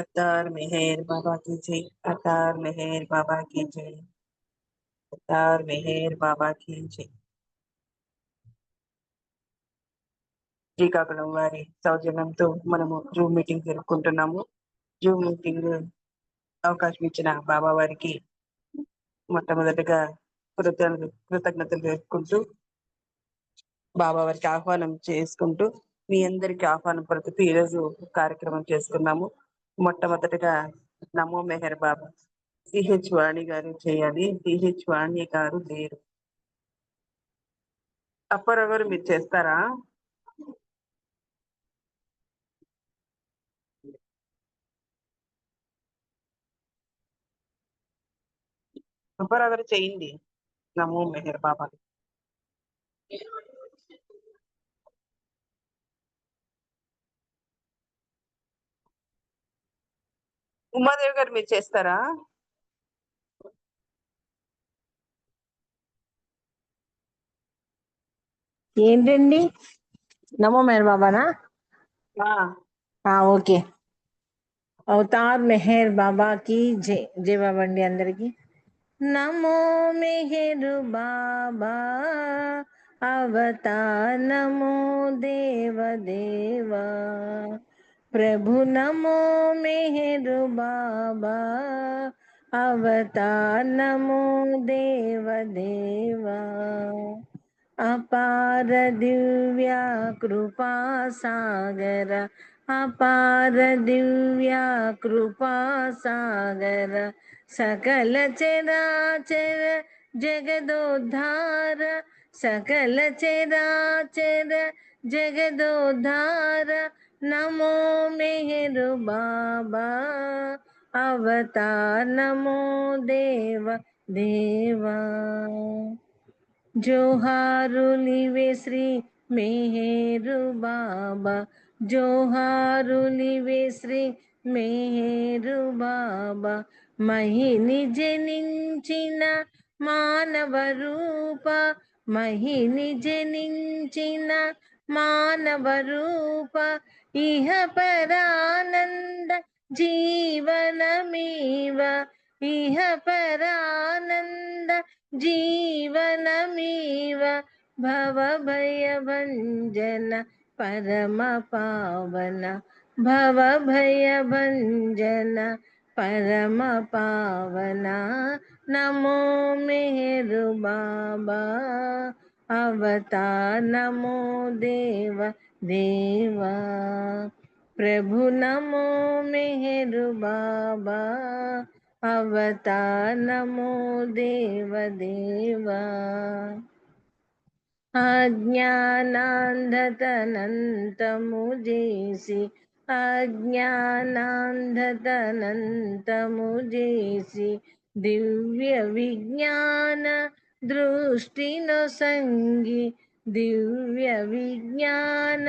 अवतार मेहर बाबा की जय। अवतार मेहर बाबा की जय। अवतार मेहर बाबा की जय। శ్రీకాకుళం వారి సౌజన్యంతో మనము జూమ్ మీటింగ్ జరుపుకుంటున్నాము. జూమ్ మీటింగ్ అవకాశం ఇచ్చిన బాబా వారికి మొట్టమొదటిగా కృతజ్ఞతలు తెలుపుకుంటూ బాబా వారికి ఆహ్వానం చేసుకుంటూ మీ అందరికి ఆహ్వానం పలుకుతూ ఈరోజు కార్యక్రమం చేసుకున్నాము. మొట్టమొదటిగా నమో మెహర్ బాబా సిహెచ్ వాణి గారు చేయాలి. సిహెచ్ వాణి గారు లేరు. అప్పారావు గారు మీరు చేస్తారా? అప్పారావు గారు చేయండి నమో మెహర్ బాబా. ఉమాదేవి గారు మీరు చేస్తారా? ఏంటండి? నమో మెహర్ బాబానా? ఓకే. అవతార్ మెహర్ బాబాకి జై. జై బాబా అండి అందరికి. నమో మెహర్ బాబా అవతార్ నమో దేవ దేవా ప్రభు నమో మెహర్ బాబా అవతార్ నమో దేవ దేవా అపార దివ్య కృపా సాగర అపార దివ్య కృపా సాగర సకల చరాచర జగదోద్ధార సకల చరాచర జగదోద్ధార నమో మెహరు బాబా అవతార్ నమో దేవ దేవా జోహారులివే శ్రీ మెహరు బాబా జోహారులివే శ్రీ మెహరు బాబా మహిని జనించిన మానవ రూప మహిని జనించిన మానవ రూప ఇహ పరానంద జీవనమీవ ఇహ పరానంద జీవనమీవ భవ భయ భంజన పరమ పావన భవ భయ భంజన పరమ పావన నమో మెహరు బాబా అవతార్ నమో దేవ దేవా ప్రభు నమో మెహరు బాబా అవతార్ నమో దేవ దేవా అజ్ఞానాంధతనంతము చేసి అజ్ఞానాంధతనంతము చేసి దివ్య విజ్ఞాన దృష్టిను సంగి దివ్య విజ్ఞాన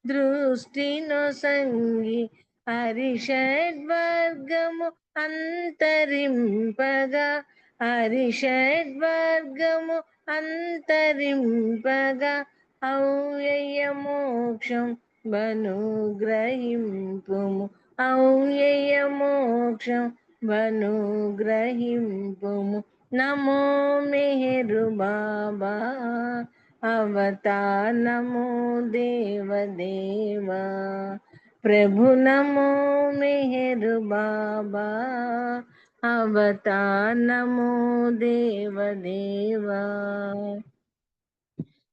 దృష్టిను సంగి హరిషడ్వర్గము అంతరింపగా హరిషడ్వర్గము అంతరింపగా ఔయయ మోక్షం బనుగ్రహింపుము ఔయయ మోక్షం బనుగ్రహింపుము నమో మెహరు బాబా అవతార్ నమో దేవ దేవా ప్రభు నమో మెహరు బాబా అవతార్ నమో దేవ దేవా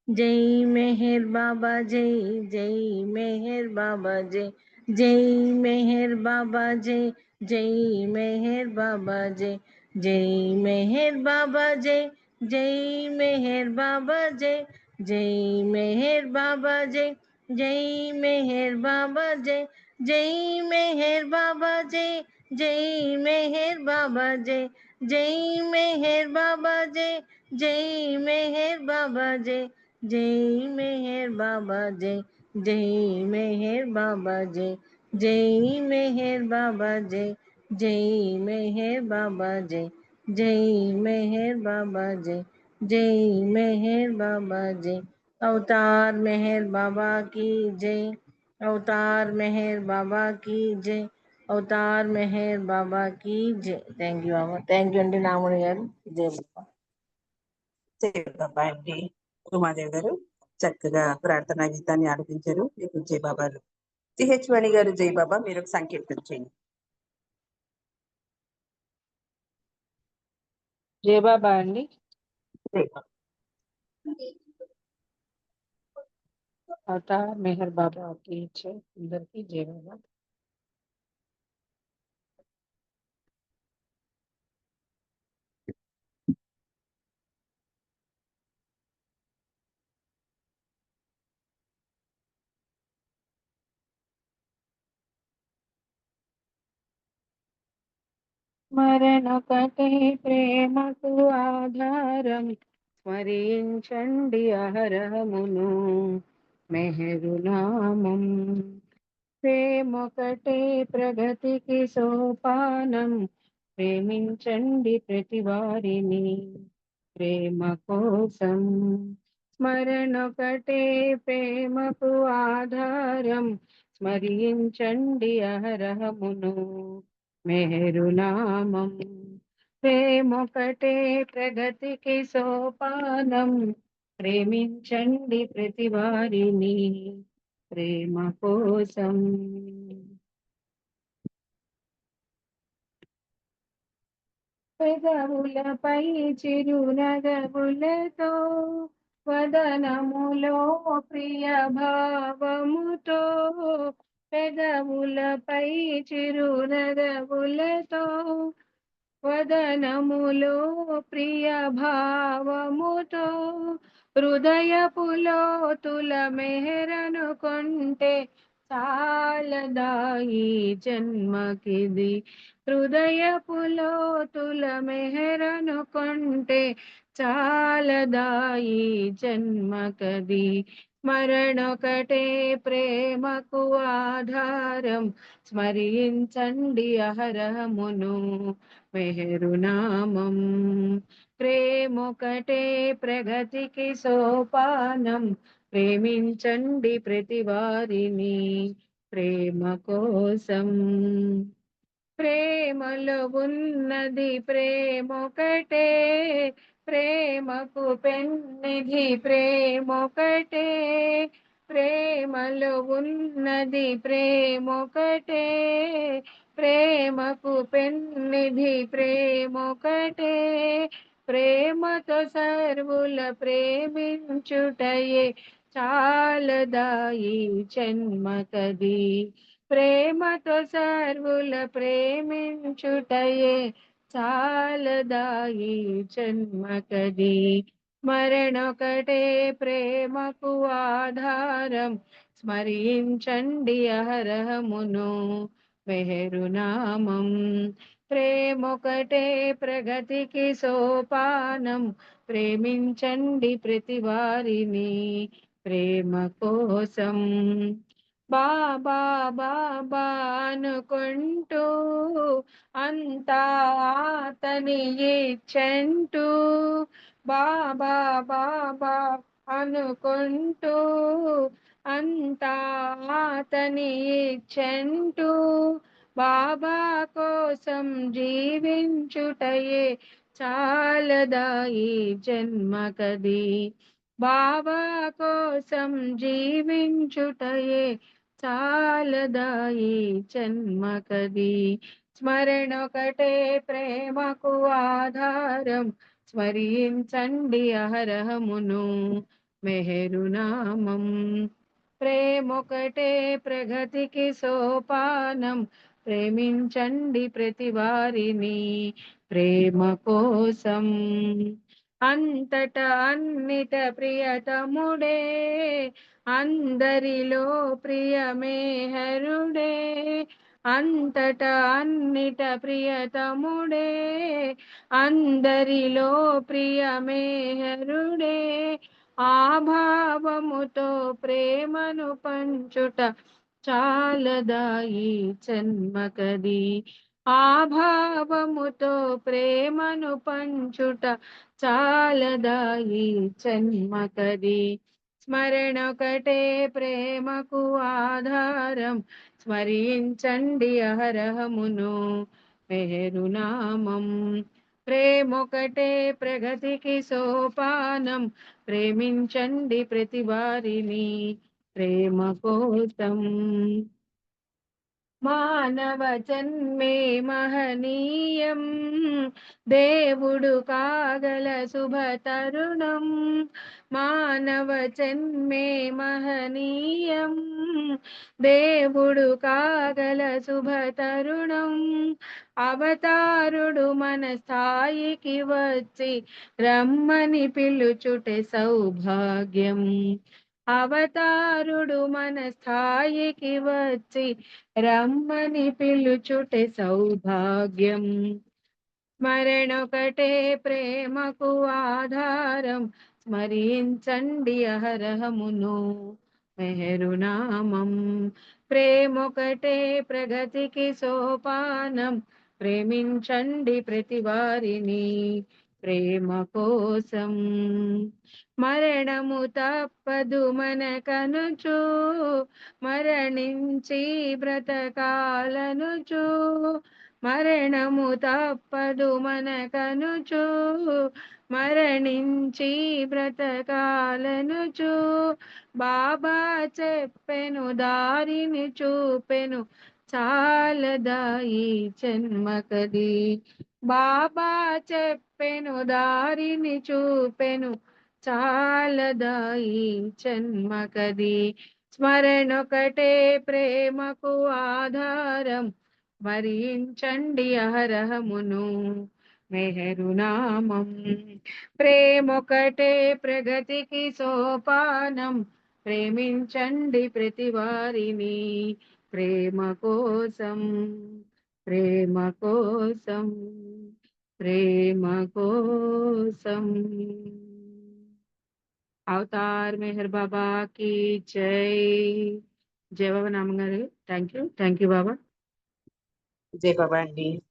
జై మెహర్ బాబా జై జై మెహర్ బాబా జై జై మెహర్ బాబా జై జై మెహర్ బాబా జై జై మెహర్ బాబా జై జై మెహర్ బాబా జై జై మెహర్ బాబా జై జై మెహర్ బాబా జై జై మెహర్ బాబా జై జై మెహర్ బాబా జై జై మెహర్ బాబా జై జై మెహర్ బాబా జై జై మెహర్ బాబా జై జై మెహర్ బాబా జై జై మెహర్ బాబా జై జై మెహర్ బాబా జై జై మెహర్ బాబా జై జై మెహర్ బాబా జై అవతార్ మెహర్ బాబా की जय अवतार मेहर बाबा की जय అవతార్ మెహర్ బాబా की जय. Thank you Baba. Thank you అండి నామణి గారు. జై బాబా. జై బాబా అండి. ఉమాదేవి గారు చక్కగా ప్రార్థనా గీతాన్ని ఆలపించారు. మీకు జై బాబాలు. సిహెచ్ వాణి గారు జై బాబా, మీరు ఒక సంకీర్తన చేయండి. జై బాబా అండి. జై బాబా. అవతార్ మెహర్ బాబా की जय. అందరికీ జై బాబా. స్మరణొకటే ప్రేమకు ఆధారం, స్మరించండి అహరహమును మెహరు నామం. ప్రేమొకటే ప్రగతికి సోపానం, ప్రేమించండి ప్రతి వారిని ప్రేమ కోసం. స్మరణొకటే ప్రేమకు ఆధారం, స్మరించండి అహరహమును మెహరు నామం. ప్రేమొకటే ప్రగతికి సోపానం, ప్రేమించండి ప్రతి వారిని ప్రేమ కోసం. పెదవులపై చిరునగవులతో, వదనములో ప్రియ భావముతో, పెదవులపై చిరునగవులతో, వదనములో ప్రియ భావముతో, హృదయపులో తుల మెహరను కొంటే చాలదాయి జన్మకిది. హృదయపులో తుల మెహరను కొంటే చాలదాయి జన్మకది. స్మరణొకటే ప్రేమకు ఆధారం, స్మరించండి అహరమును మెహరు నామం. ప్రేమొకటే ప్రగతికి సోపానం, ప్రేమించండి ప్రతి వారిని ప్రేమ కోసం. ప్రేమలో ఉన్నది ప్రేమొకటే, ప్రేమకు పెన్నిధి ప్రేమొకటే. ప్రేమలో ఉన్నది ప్రేమొకటే, ప్రేమకు పెన్నిధి ప్రేమొకటే. ప్రేమతో సర్వుల ప్రేమించుటయే చాలదాయి జన్మకది. ప్రేమతో సర్వుల ప్రేమించుటయే చాలదాయి జన్మకది. స్మరణొకటే ప్రేమకు ఆధారం, స్మరించండి అహరహమును మెహరు నామం. ప్రేమొకటే ప్రగతికి సోపానం, ప్రేమించండి ప్రతి వారిని ప్రేమ కోసం. బాబా బాబా అనుకుంటూ అంతా అతని ఇచ్చంటూ, బాబా బాబా అనుకుంటూ అంతా అతని ఇచ్చంటూ, బాబా కోసం జీవించుటయే చాలదాయి జన్మకది. బాబా కోసం జీవించుటయే చాలదాయి జన్మకది. స్మరణొకటే ప్రేమకు ఆధారం, స్మరించండి అహరహమును మెహరు నామం. ప్రేమొకటే ప్రగతికి సోపానం, ప్రేమించండి ప్రతి వారిని ప్రేమ కోసం. అంతట అన్నిట ప్రియతముడే, అందరిలో ప్రియమేహరుడే. అంతట అన్నిట ప్రియతముడే, అందరిలో ప్రియమేహరుడే. ఆ భావముతో ప్రేమను పంచుట చాలదాయి జన్మకది. ఆ భావముతో ప్రేమను పంచుట చాలదాయి జన్మకది. స్మరణొకటే ప్రేమకు ఆధారం, స్మరించండి అహరహమును మెహరునామం. ప్రేమొకటే ప్రగతికి సోపానం, ప్రేమించండి ప్రతి వారిని ప్రేమ కోసం. మానవ జన్మే మహనీయం, దేవుడు కాగల శుభ తరుణం. మానవ జన్మే మహనీయం, దేవుడు కాగల శుభ తరుణం. అవతారుడు మన స్థాయికి వచ్చి రమ్మని పిలుచుటే సౌభాగ్యం. అవతారుడు మన స్థాయికి వచ్చి రమ్మని పిలుచుటే సౌభాగ్యం. స్మరణొకటే ప్రేమకు ఆధారం, స్మరించండి అహరహమును మెహరునామం. ప్రేమొకటే ప్రగతికి సోపానం, ప్రేమించండి ప్రతి వారిని ప్రేమ కోసం. మరణము తప్పదు మనకనుచు, మరణించి బ్రతకాలనుచు. మరణము తప్పదు మనకనుచు, మరణించి బ్రతకాలనుచు. బాబా చెప్పెను దారిని చూపెను, చాలదాయి జన్మకది. బాబా చెప్పెను దారిని చూపెను, చాలదాయి జన్మకది. స్మరణొకటే ప్రేమకు ఆధారం, స్మరించండి అహరహమును మెహరునామం. ప్రేమొకటే ప్రగతికి సోపానం, ప్రేమించండి ప్రతి వారిని ప్రేమ కోసం. ప్రేమ కోసం, ప్రేమ కోసం. అవతార్ మెహర్ బాబా की జై. జై బాబా నామం గారు. థ్యాంక్ యూ బాబా. జై బాబా అండి.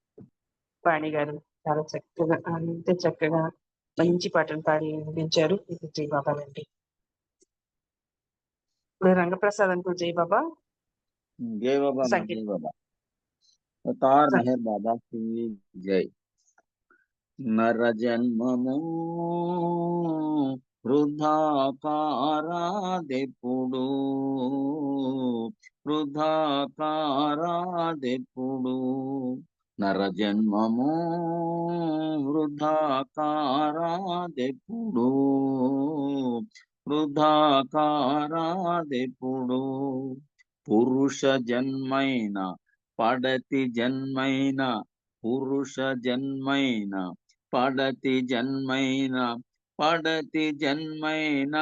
వాణి గారు చాలా చక్కగా అంత చక్కగా మంచి పాటలు పాడి వినిపించారు. ఇది జై బాబా అండి. ఇప్పుడు రంగప్రసాద్ అంటూ జై బాబా जय बाबा माँ, సంగీత जय बाबा। अवतार मेहर बाबा की जय। नर जन्मము వృధా కారాదెప్పుడు, వృధా కారాదెప్పుడు. నర జన్మము వృధా కారాదెప్పుడు, వృధా కారాదెప్పుడు. పురుష జన్మైన పడతి జన్మైన, పురుష జన్మైన పడతి జన్మైన, పడతి జన్మైన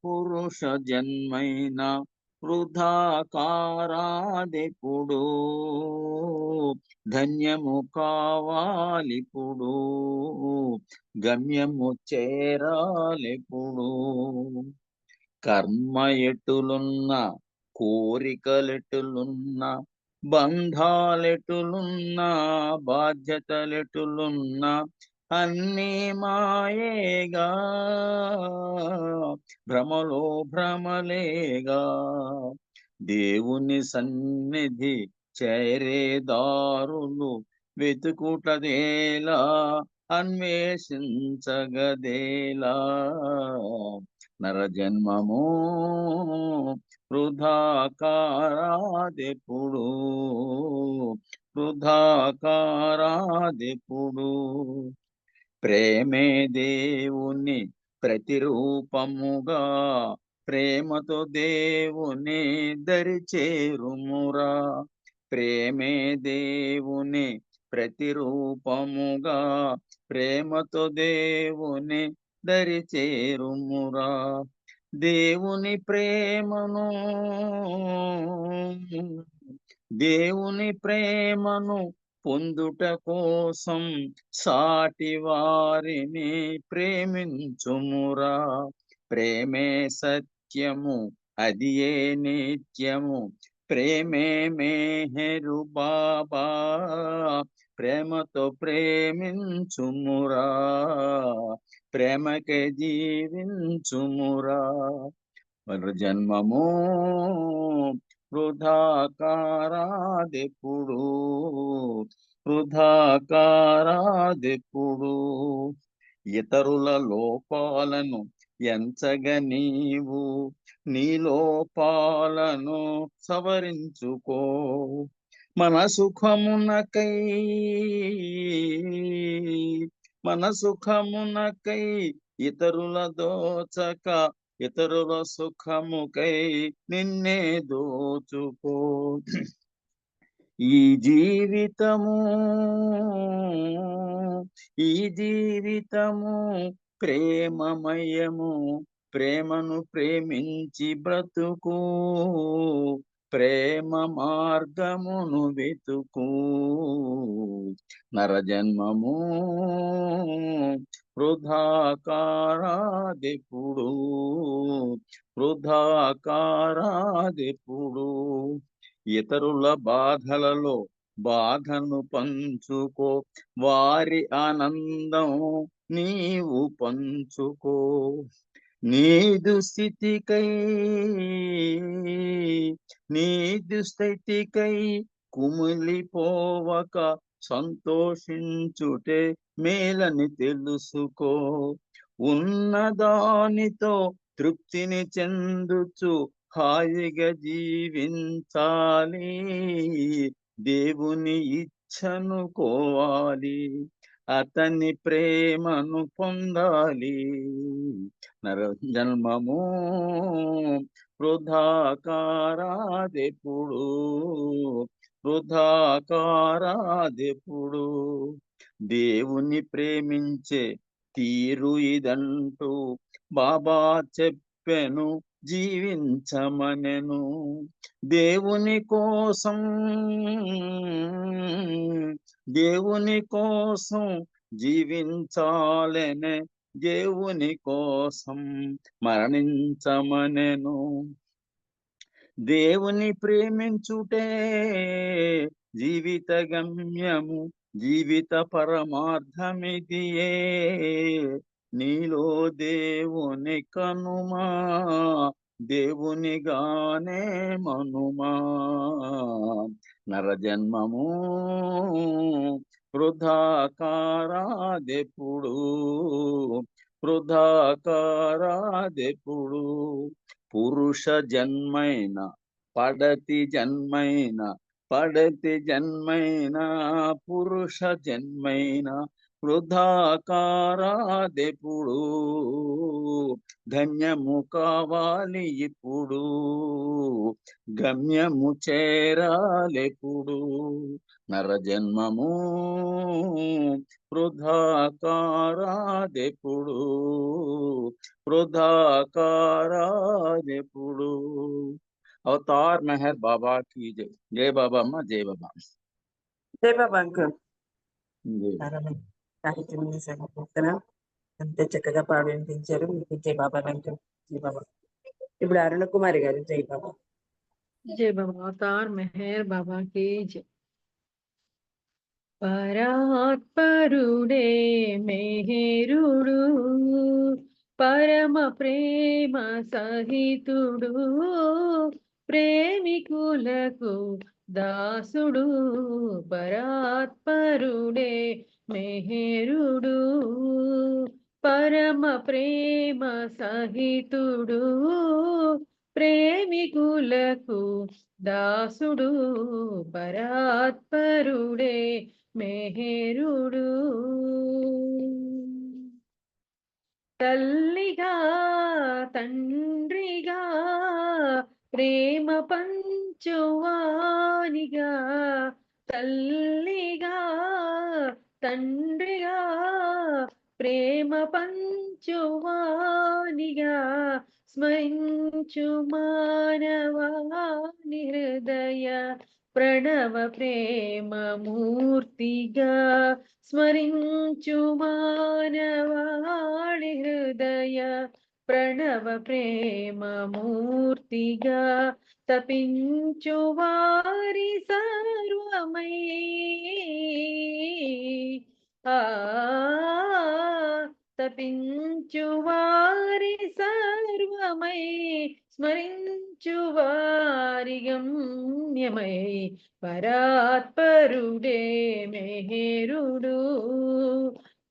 పురుష జన్మైన. వృధా కారాదెప్పుడు, ధన్యము కావాలిప్పుడు, గమ్యము చేరాలెప్పుడు. కర్మ ఎటులున్న కోరికలెటులున్న, బంధాలెటులున్నా బాధ్యతలెటులున్నా, అన్నీ మాయేగా భ్రమలో భ్రమలేగా. దేవుని సన్నిధి చేరేదారులు వెతుకుటదేలా, అన్వేషించగదేలా. నర జన్మము వృధా కారాదెప్పుడు, వృధా కారాదెప్పుడు. ప్రేమే దేవుని ప్రతిరూపముగా, ప్రేమతో దేవుని దరి చేరుమురా. ప్రేమే దేవుని ప్రతిరూపముగా, ప్రేమతో దేవుని దరి చేరుమురా. దేవుని ప్రేమను, దేవుని ప్రేమను పొందుట కోసం సాటి వారిని ప్రేమించుమురా. ప్రేమే సత్యము, అది ఏ నిత్యము, ప్రేమే మెహరు బాబా. ప్రేమతో ప్రేమించుమురా, ప్రేమకే జీవించుమురా. మరి జన్మము వృధా కారాదెప్పుడు, వృధా కారాదెప్పుడు. ఇతరుల లోపాలను ఎంచగ నీవు నీ లోపాలను సవరించుకో. మన సుఖమునకై, మన సుఖమునకై ఇతరుల దోచక, ఇతరుల సుఖముకై నిన్నే దోచుకో. ఈ జీవితము, ఈ జీవితము ప్రేమమయము, ప్రేమను ప్రేమించి బ్రతుకు, ప్రేమ మార్గమును వెతుకు. నరజన్మము వృధా కారాదెప్పుడు, వృధా కారాదెప్పుడు. ఇతరుల బాధలలో బాధను పంచుకో, వారి ఆనందం నీవు పంచుకో. నీ దుస్థితికై, నీ దుస్థితికై కుమిలిపోవక సంతోషించుటే మేలని తెలుసుకో. ఉన్నదానితో తృప్తిని చెందుచు హాయిగా జీవించాలి, దేవుని ఇచ్చనుకోవాలి, అతని ప్రేమను పొందాలి. నరజన్మము వృధా కారాదెప్పుడు, వృధా కారాదెప్పుడు. దేవుని ప్రేమించే తీరు ఇదంటూ బాబా చెప్పెను, జీవించమనెను. దేవుని కోసం, దేవుని కోసం జీవించాలనే, దేవుని కోసం మరణించమనెను. దేవుని ప్రేమించుటే జీవిత గమ్యము, జీవిత పరమార్థమిదియే. నీలో దేవుని కనుమా, దేవునిగానే మనుమా. నరజన్మము వృధా కారాదెప్పుడు, వృధా కారాదెప్పుడు. పురుష జన్మైన పడతి జన్మైన, పడతి జన్మైన పురుష జన్మైన వృధా కారాదెప్పుడు. ధన్యము కావాలి ఇప్పుడు, గమ్యము చేరాలెప్పుడు. నరజన్మము వృధా కారాదెప్పుడు, వృధా కారాదెప్పుడు. అవతార్ మెహర్ బాబా की जय. जय बाबा अम्मा, जय बाबा. జై బాబా అంకుల్. जय. సాహిత్యం సంకీర్తన అంతే చక్కగా పాడి వినిపించారు. మీకు జై బాబా అంకుల్. జై బాబా. ఇప్పుడు అరుణ కుమారి గారు జై బాబా. जय बाबा अवतार मेहर बाबा की जय. పరాత్పరుడే మెహరుడు, పరమ ప్రేమ సహితుడు, ప్రేమికులకు దాసుడు. పరాత్పరుడే మెహరుడు, పరమ ప్రేమ సహితుడు, ప్రేమికులకు దాసుడు. పరాత్పరుడే మెహరుడు. తల్లిగా తండ్రిగా ప్రేమ పంచువానిగా, తల్లిగా తండ్రిగా ప్రేమ పంచువానిగా, స్మరించు మానవాని హృదయ ప్రణవ ప్రేమ మూర్తిగా, స్మరించు మానవాళి హృదయ ప్రణవ ప్రేమ మూర్తిగా, తపించు వారి సర్వమై, తపించు వారి సర్వమై, స్మరించు గ్రహించువారి గమ్యమై పరాత్పరుడే మెహరుడు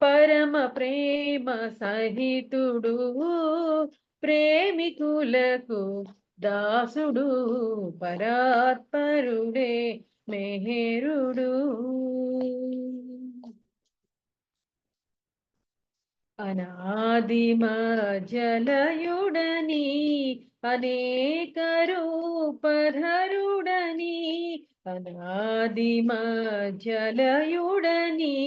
పరమ ప్రేమ సహితుడు ప్రేమికులకు దాసుడు పరాత్పరుడే మెహరుడు అనాదిమ జలయుడని అనేక రూపధరుడని అనాదిమ జలయుడని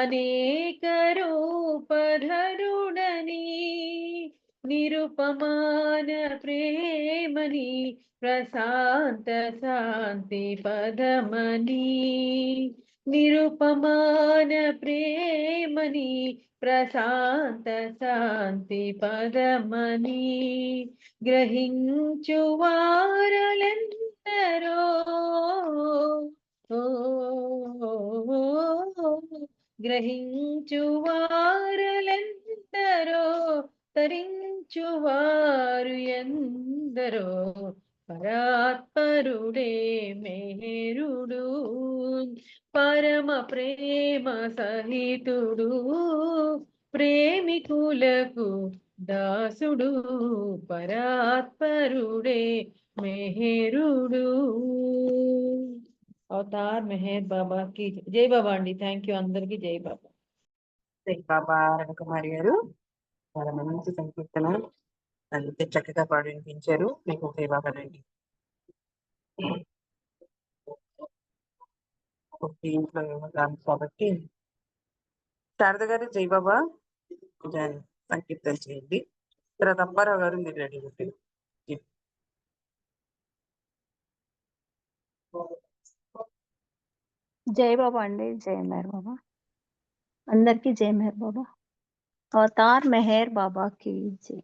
అనేక రూపధరుడని నిరుపమాన ప్రేమని ప్రశాంత శాంతి పదమని నిరుపమాన ప్రేమని ప్రశాంత శాంతి పదమని గ్రహించు వారలెందరో గ్రహించు వారలెందరో తరించు వారు ఎందరో పరాత్పరుడే మెహరుడు పరమ ప్రేమ సహితుడు ప్రేమికులకు దాసుడు పరాత్పరుడే మెహరుడు అవతార్ మెహర్ బాబాకి జై బాబా అండి. థ్యాంక్ యూ అందరికి. జై బాబా. జై బాబా రవికుమారి గారు చాలా మంచి సంకీర్తన అంతే చక్కగా పాడి వినిపించారు. మీకు జై బాబా రండి. ఇంట్లో రాము కాబట్టి శారద గారు జై బాబా సంకీర్తన చేయండి. తర్వాత అప్పారావు గారు మీరు రెడీ ఉంటుంది. జై బాబా అండి. జై మెహర్ బాబా అందరికి. జై మెహర్ బాబా. అవతార్ మెహర్ బాబా की जय.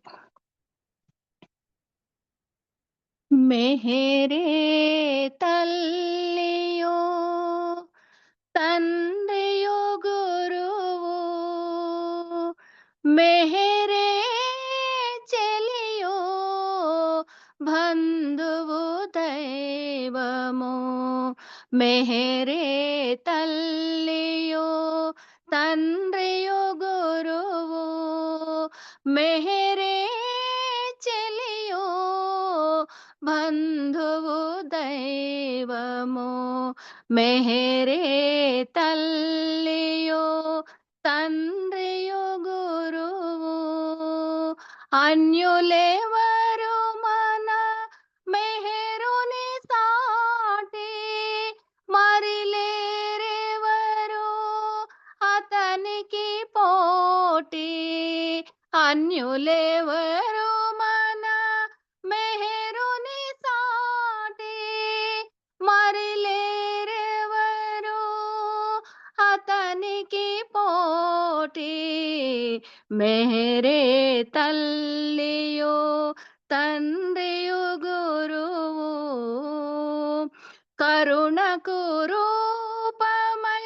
మెహరే తల్లియో తండ్రియో గురువు మెహరే చెలియో బంధువు దైవమో మెహరే తల్లియో తండ్రియో గురువు మెహరే చెలియో బంధువు దైవమో మెహరే తల్లియో తండ్రియో గురువు అన్యులెవరు మన మెహరుని సాటి మరి లేరెవరు అతనికి పోటీ అన్యులెవరు మన మెహరుని సాటి మరి లేరెవరు అతనికి పోటీ మెహరే తల్లియో తండ్రియో గురువు కరుణకు రూపమై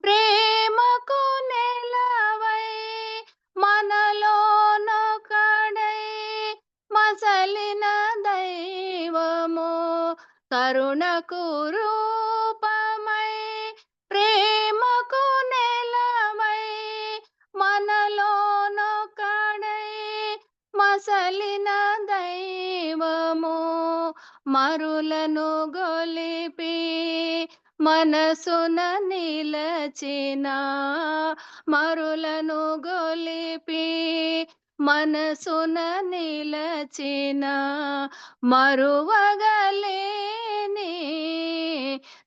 ప్రేమకు నెలవై మనలోనొకడై మసలిన దైవమో కరుణకు రూపమై ప్రేమకు నెలవై మనలోనొకడై మసలిన దైవమో మరులను గొలిపి మనసున నిలచిన మరులను గొలిపి మనసున నిలచిన మరువగలేని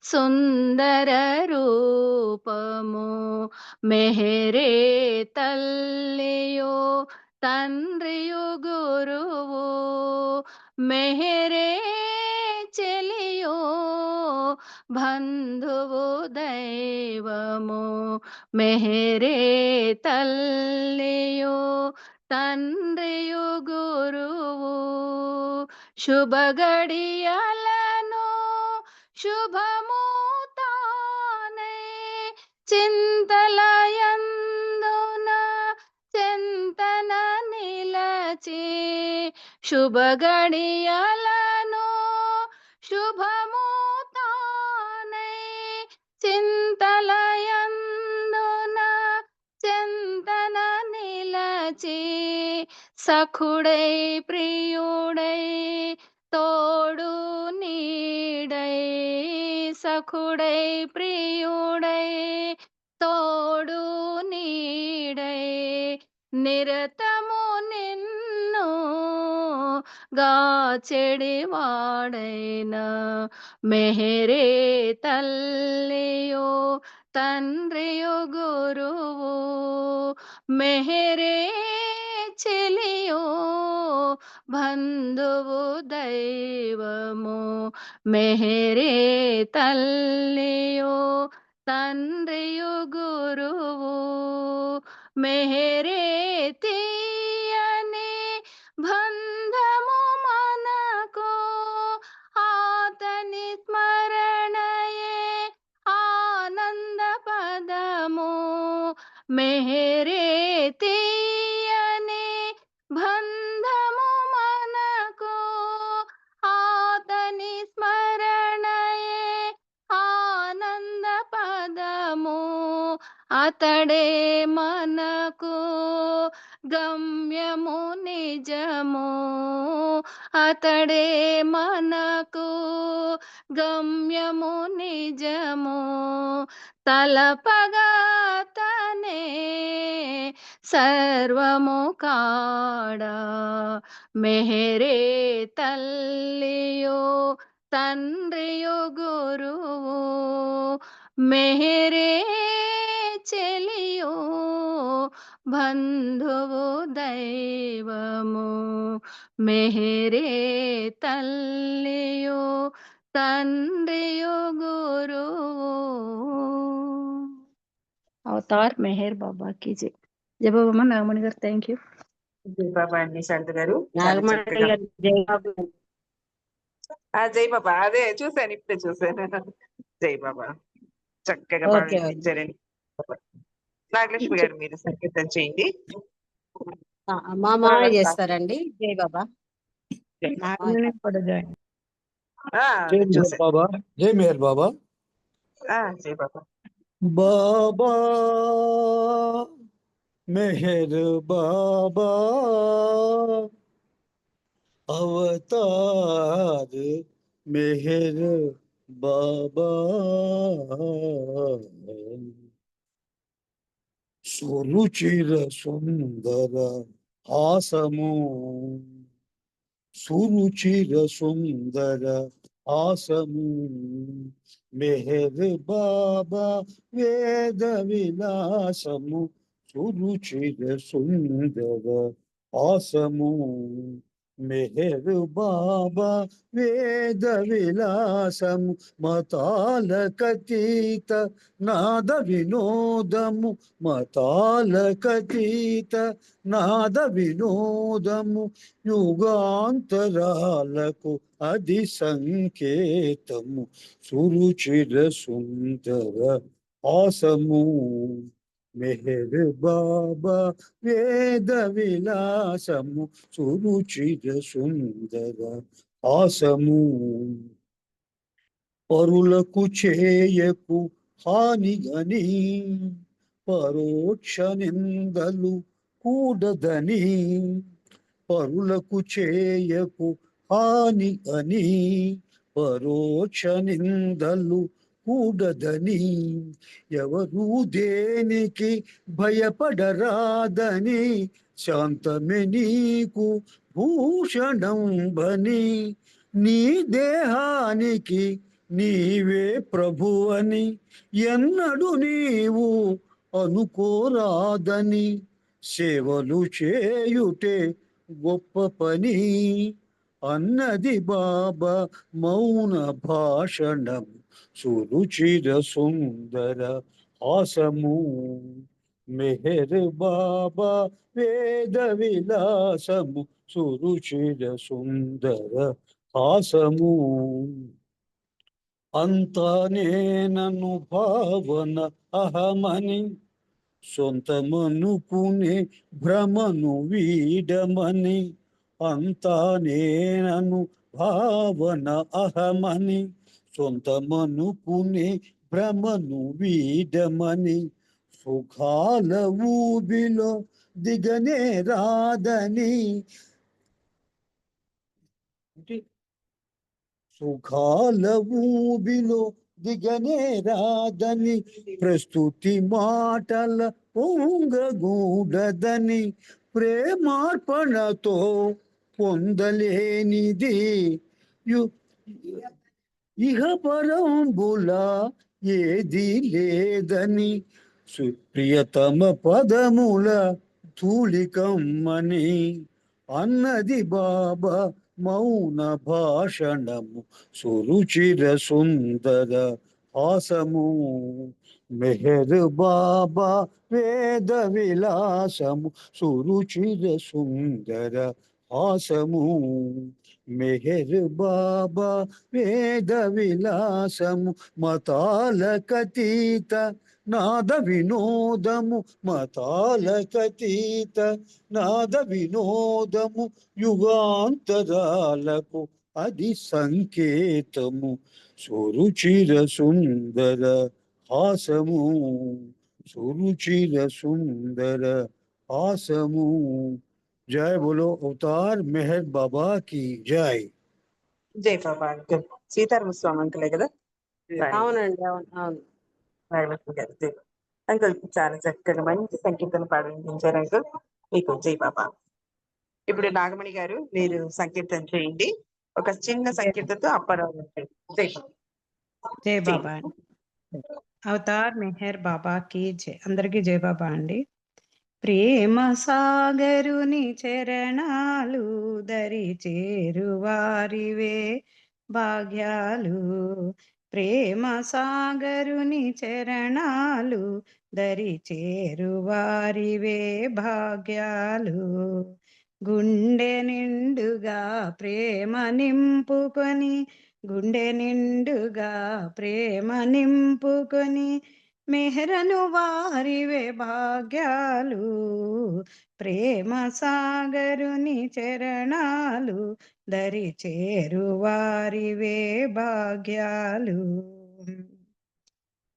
సుందర రూపము మెహరే తల్లియో తండ్రియో గురువు మెహరే చెలియో బంధువు దైవము మెహరే తల్లియో తండ్రియో గురువు శుభ గడియలను శుభము తానై చింతలయందున చింతన నిలచి శుభ గడియల శుభము తానై చింతలయందున చింతన నిలచి సఖుడై ప్రియుడై తోడు నీడై సఖుడై ప్రియుడై తోడు నీడై నిరతము నిన్ను గాచెడివాడైన మెహరే తల్లియో తండ్రియో గురువు మెహరే చెలియో బంధువు దైవము మెహరే తల్లియో తండ్రియు గురువు మెహరే తీయని బంధము మనకు ఆతని స్మరణయే ఆనంద పదము మెహరే తీయని బంధము మనకు ఆతని స్మరణయే ఆనంద పదము అతడే మనకు గమ్యము నిజము అతడే మనకు గమ్యము నిజము తలపగా తనే సర్వము కాడా మెహరే తల్లియో తండ్రియో గురువు మెహరే చెలియో బంధువు దైవము మెహరే తల్లియో తండ్రియో గురువు. అవతార్ మెహర్ బాబా की जय. జై బాబా నాగమణి గారు. Thank you. జై బాబా అండి శాంత గారు. చాలా నాగమణి చక్కగా గారు జై బాబా. జై బాబా అదే చూశాను, ఇప్పుడే చూశాను. జై బాబా చక్కగా బాగా ఓకే ఓకే. వినిపించారండి. నాగలక్ష్మి గారు మీరు సంకేతం చేయండి. మా మామయ్య చేస్తారండి. జై బాబా. ఆ, జై మెహర్ చూశాను. బాబా, జై మెహర్ బాబా. జై బాబా. బాబా మెహర్ బాబా అవతార్ మెహర్ బాబా సురుచిర సుందర హాసము సురుచిర సుందర హాసము మెహర్ బాబా వేద విలాసము సురుచిర సుందర హాసము మెహర్ బాబా వేద విలాసము మతాలకతీత నాద వినోదము మతాలకతీత నాద వినోదము యుగాంతరాలకు అది సంకేతము సురుచిర సుందర హాసము మెహర్ బాబా వేద విలాసము సురుచిర సుందర హాసము పరులకు చేయకు హాని గని పరోక్ష నిందలు కూడదని పరులకు చేయకు హాని అని పరోక్ష నిందలు కూడదని ఎవరు దేనికి భయపడరాదని శాంతమే నీకు భూషణం బని నీ దేహానికి నీవే ప్రభువని ఎన్నడు నీవు అనుకోరాదని సేవలు చేయుటే గొప్ప పని అన్నది బాబా మౌన భాషణం సురుచిర సుందర హాసము మెహర్ బాబా వేద విలాసము సురుచిర సుందర హాసము అంతా నేనను భావన అహమని భావన అహమని సొంతమనుకునే భ్రమను వీడమని సుఖాల ఊబిలో దిగనే రాదని సుఖాల ఊబిలో దిగనే రాదని ప్రస్తుతి మాటల పొంగగూడదని ప్రేమార్పణతో పొందలేనిది యు- ఇహ పరంబుల ఏది లేదని ప్రియతమ పదముల ధూళికమ్మని అన్నది బాబా మౌన భాషణము సురుచిర సుందర హాసము మెహర్ బాబా వేద విలాసము సురుచిర సుందర హాసము మెహర్ బాబా వేద విలాసము మతాలకతీత నాద వినోదము మతాలకతీత నాద వినోదము యుగాంతరాలకు అది సంకేతము సురుచిర సుందర హాసము సురుచిర సుందర హాసము జై బోలో అవతార్ మెహర్ బాబా కి జై. జై బాబా అంకుల్. సీతారామ స్వామి అంకులే కదా? అవునండి, అవును అవును. నాగలక్ష్మి గారు జై. అంకుల్ చాలా చక్కగా మంచి సంకీర్తన పాడించారు అంకుల్. మీకు జై బాబా. ఇప్పుడు నాగమణి గారు మీరు సంకీర్తన చేయండి. ఒక చిన్న సంకీర్తనతో అప్పారావు గారు. జై బాబా. జై జై. బాబా అండి. అవతార్ మెహర్ బాబా కి జై. అందరికీ జై బాబా అండి. ప్రేమ సాగరుని చరణాలు దరి చేరువారివే భాగ్యాలు. ప్రేమ సాగరుని చరణాలు దరి చేరువారివే భాగ్యాలు. గుండె నిండుగా ప్రేమ నింపుకొని గుండె నిండుగా ప్రేమ నింపుకొని మెహరను వారివే భాగ్యాలు. ప్రేమ సాగరుని చరణాలు దరి చేరువారివే భాగ్యాలు.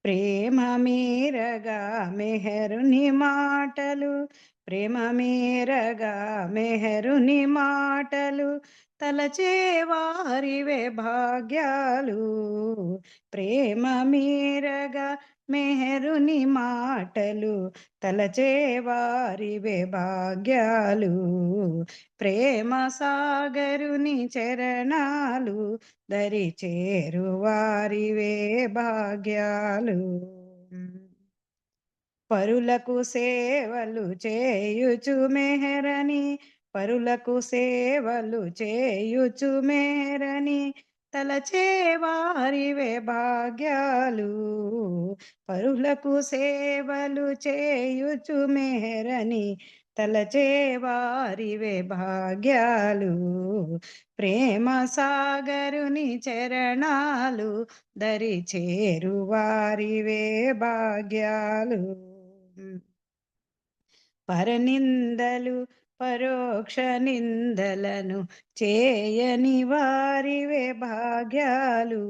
ప్రేమ మీరగా మెహరుని మాటలు ప్రేమ మీరగా మెహరుని మాటలు తలచే వారివే భాగ్యాలు. ప్రేమ మీరగా మెహరుని మాటలు తలచే వారివే భాగ్యాలు. ప్రేమ సాగరుని చరణాలు దరి చేరువారివే భాగ్యాలు. పరులకు సేవలు చేయుచు మెహరని పరులకు సేవలు చేయుచు మెహరని తలచే వారివే భాగ్యాలు. పరులకు సేవలు చేయుచు మెహరని తలచే వారివే భాగ్యాలు. ప్రేమ సాగరుని చరణాలు దరి చేరువారివే భాగ్యాలు. పరనిందలు పరోక్ష నిందలను చేయని వారివే భాగ్యాలు.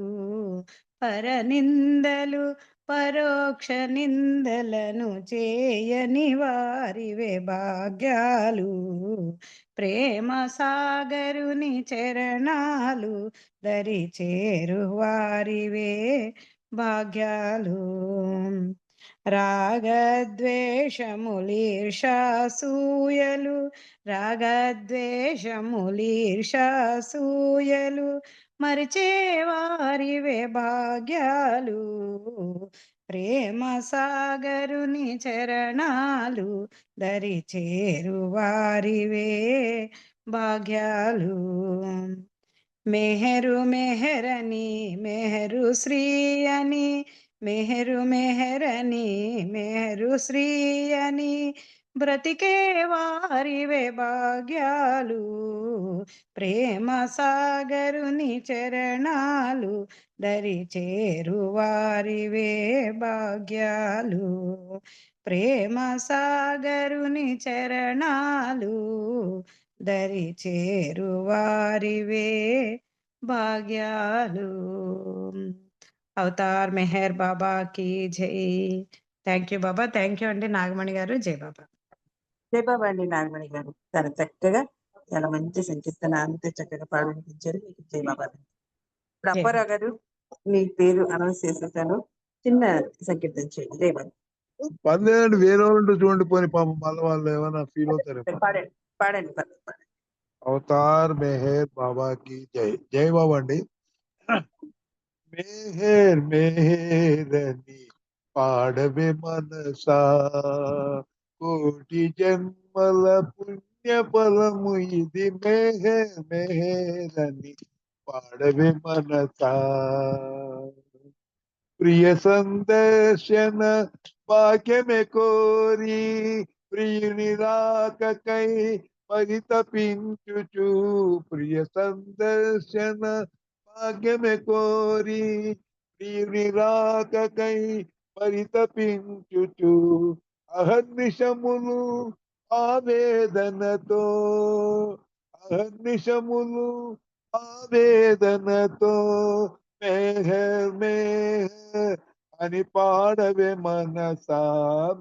పరనిందలు పరోక్ష నిందలను చేయని వారివే భాగ్యాలు. ప్రేమ సాగరుని చరణాలు దరి చేరువారివే భాగ్యాలు. రాగద్వేషములీర్షాసూయలు రాగద్వేషములీర్షాసూయలు మరిచే వారివే భాగ్యాలు. ప్రేమ సాగరుని చరణాలు దరి చేరువారివే భాగ్యాలు. మెహరు మెహరని మెహరు శ్రీ అని మెహరు మెహరని మెహరు శ్రీ అని బ్రతికే వారివే భాగ్యాలు. ప్రేమ సాగరుని చరణాలు దరి చేరువారివే భాగ్యాలు. ప్రేమ సాగరుని చరణాలు దరి చేరువారివే భాగ్యాలు. అవతార్ మెహర్ బాబాకి జై. Thank you Baba. Thank you అండి నాగమణి గారు. జై బాబా. జై బాబా అండి నాగమణి గారు. చాలా చక్కగా చాలా మంచి సంకీర్తన అంతే చక్కగా పాడించారు. మీకు జై బాబా. ఇప్పుడు జై అప్పారావు గారు మీ పేరు అనౌన్స్ చేసేసాను. చిన్న సంకీర్తన చేయండి. జై బాబా. పర్లేదండి, వేరే వాళ్ళు చూడండి పోని, పాపం మళ్ళీ వాళ్ళు ఏమైనా ఫీల్ అవుతారేమో. పాడండి పాడండి పాడండి. అవతార్ మెహర్ బాబా కి జై. జై బాబా అండి. మెహర్ మెహరని పాడవే మనసా, కోటి జన్మల పుణ్య ఫలము ఇది. మెహర్ మెహరని పాడవే మనసా, ప్రియ సందర్శన భాగ్యమే కోరి ప్రియుని రాకకై పరితపించుచు. ప్రియ సందర్శన భాగ్యమే కోరి ప్రియుని రాకకై పరితపించుచు. అహర్నిశములు ఆవేదనతో, అహర్నిశములు ఆవేదనతో మెహర్ మెహర్ అని పాడవే మనసా.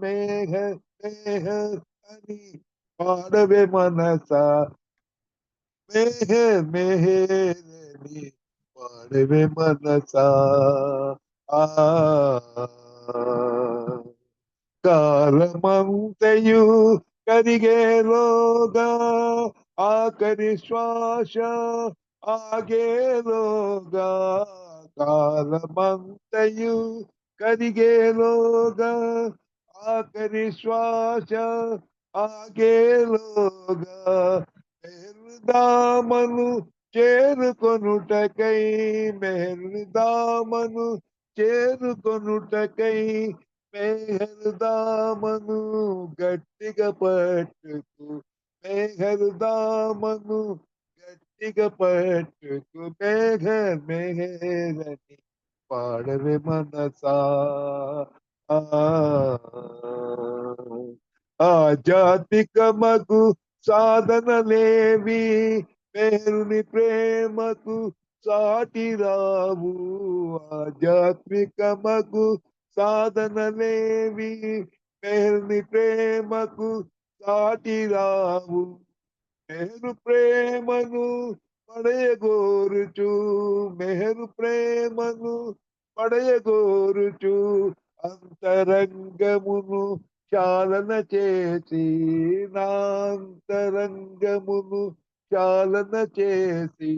మెహర్ మెహర్ అని పాడవే మనసా, మెహర్ మెహర్ అని పాడవే మనసా. ఆ కాలమంతయు కరిగేలోగా, ఆఖరి శ్వాస ఆగేలోగా. కాలమంతయు కరిగేలోగా, ఆఖరి శ్వాస ఆగేలోగా. మెహరుదామను చేరుకొనుటకై, మెహరుదామను చేరుకొనుటకై మేఘరుదామను గట్టిగా పట్టుకు, మేఘరుదామను గట్టిగా పట్టుకు. మేఘర్ మేఘరని పాడవే మనసా. ఆధ్యాత్మిక మగు సాధనలేవి మేరుని ప్రేమకు సాటి రావు. ఆధ్యాత్మిక మగు సాధనలేవి మేరుని ప్రేమకు సాటి రావు. మెహరు ప్రేమను పడయగోరుచు, మెహరు ప్రేమను పడయగోరుచు. అంతరంగమును చాలన చేసి, నాంతరంగమును చాలన చేసి.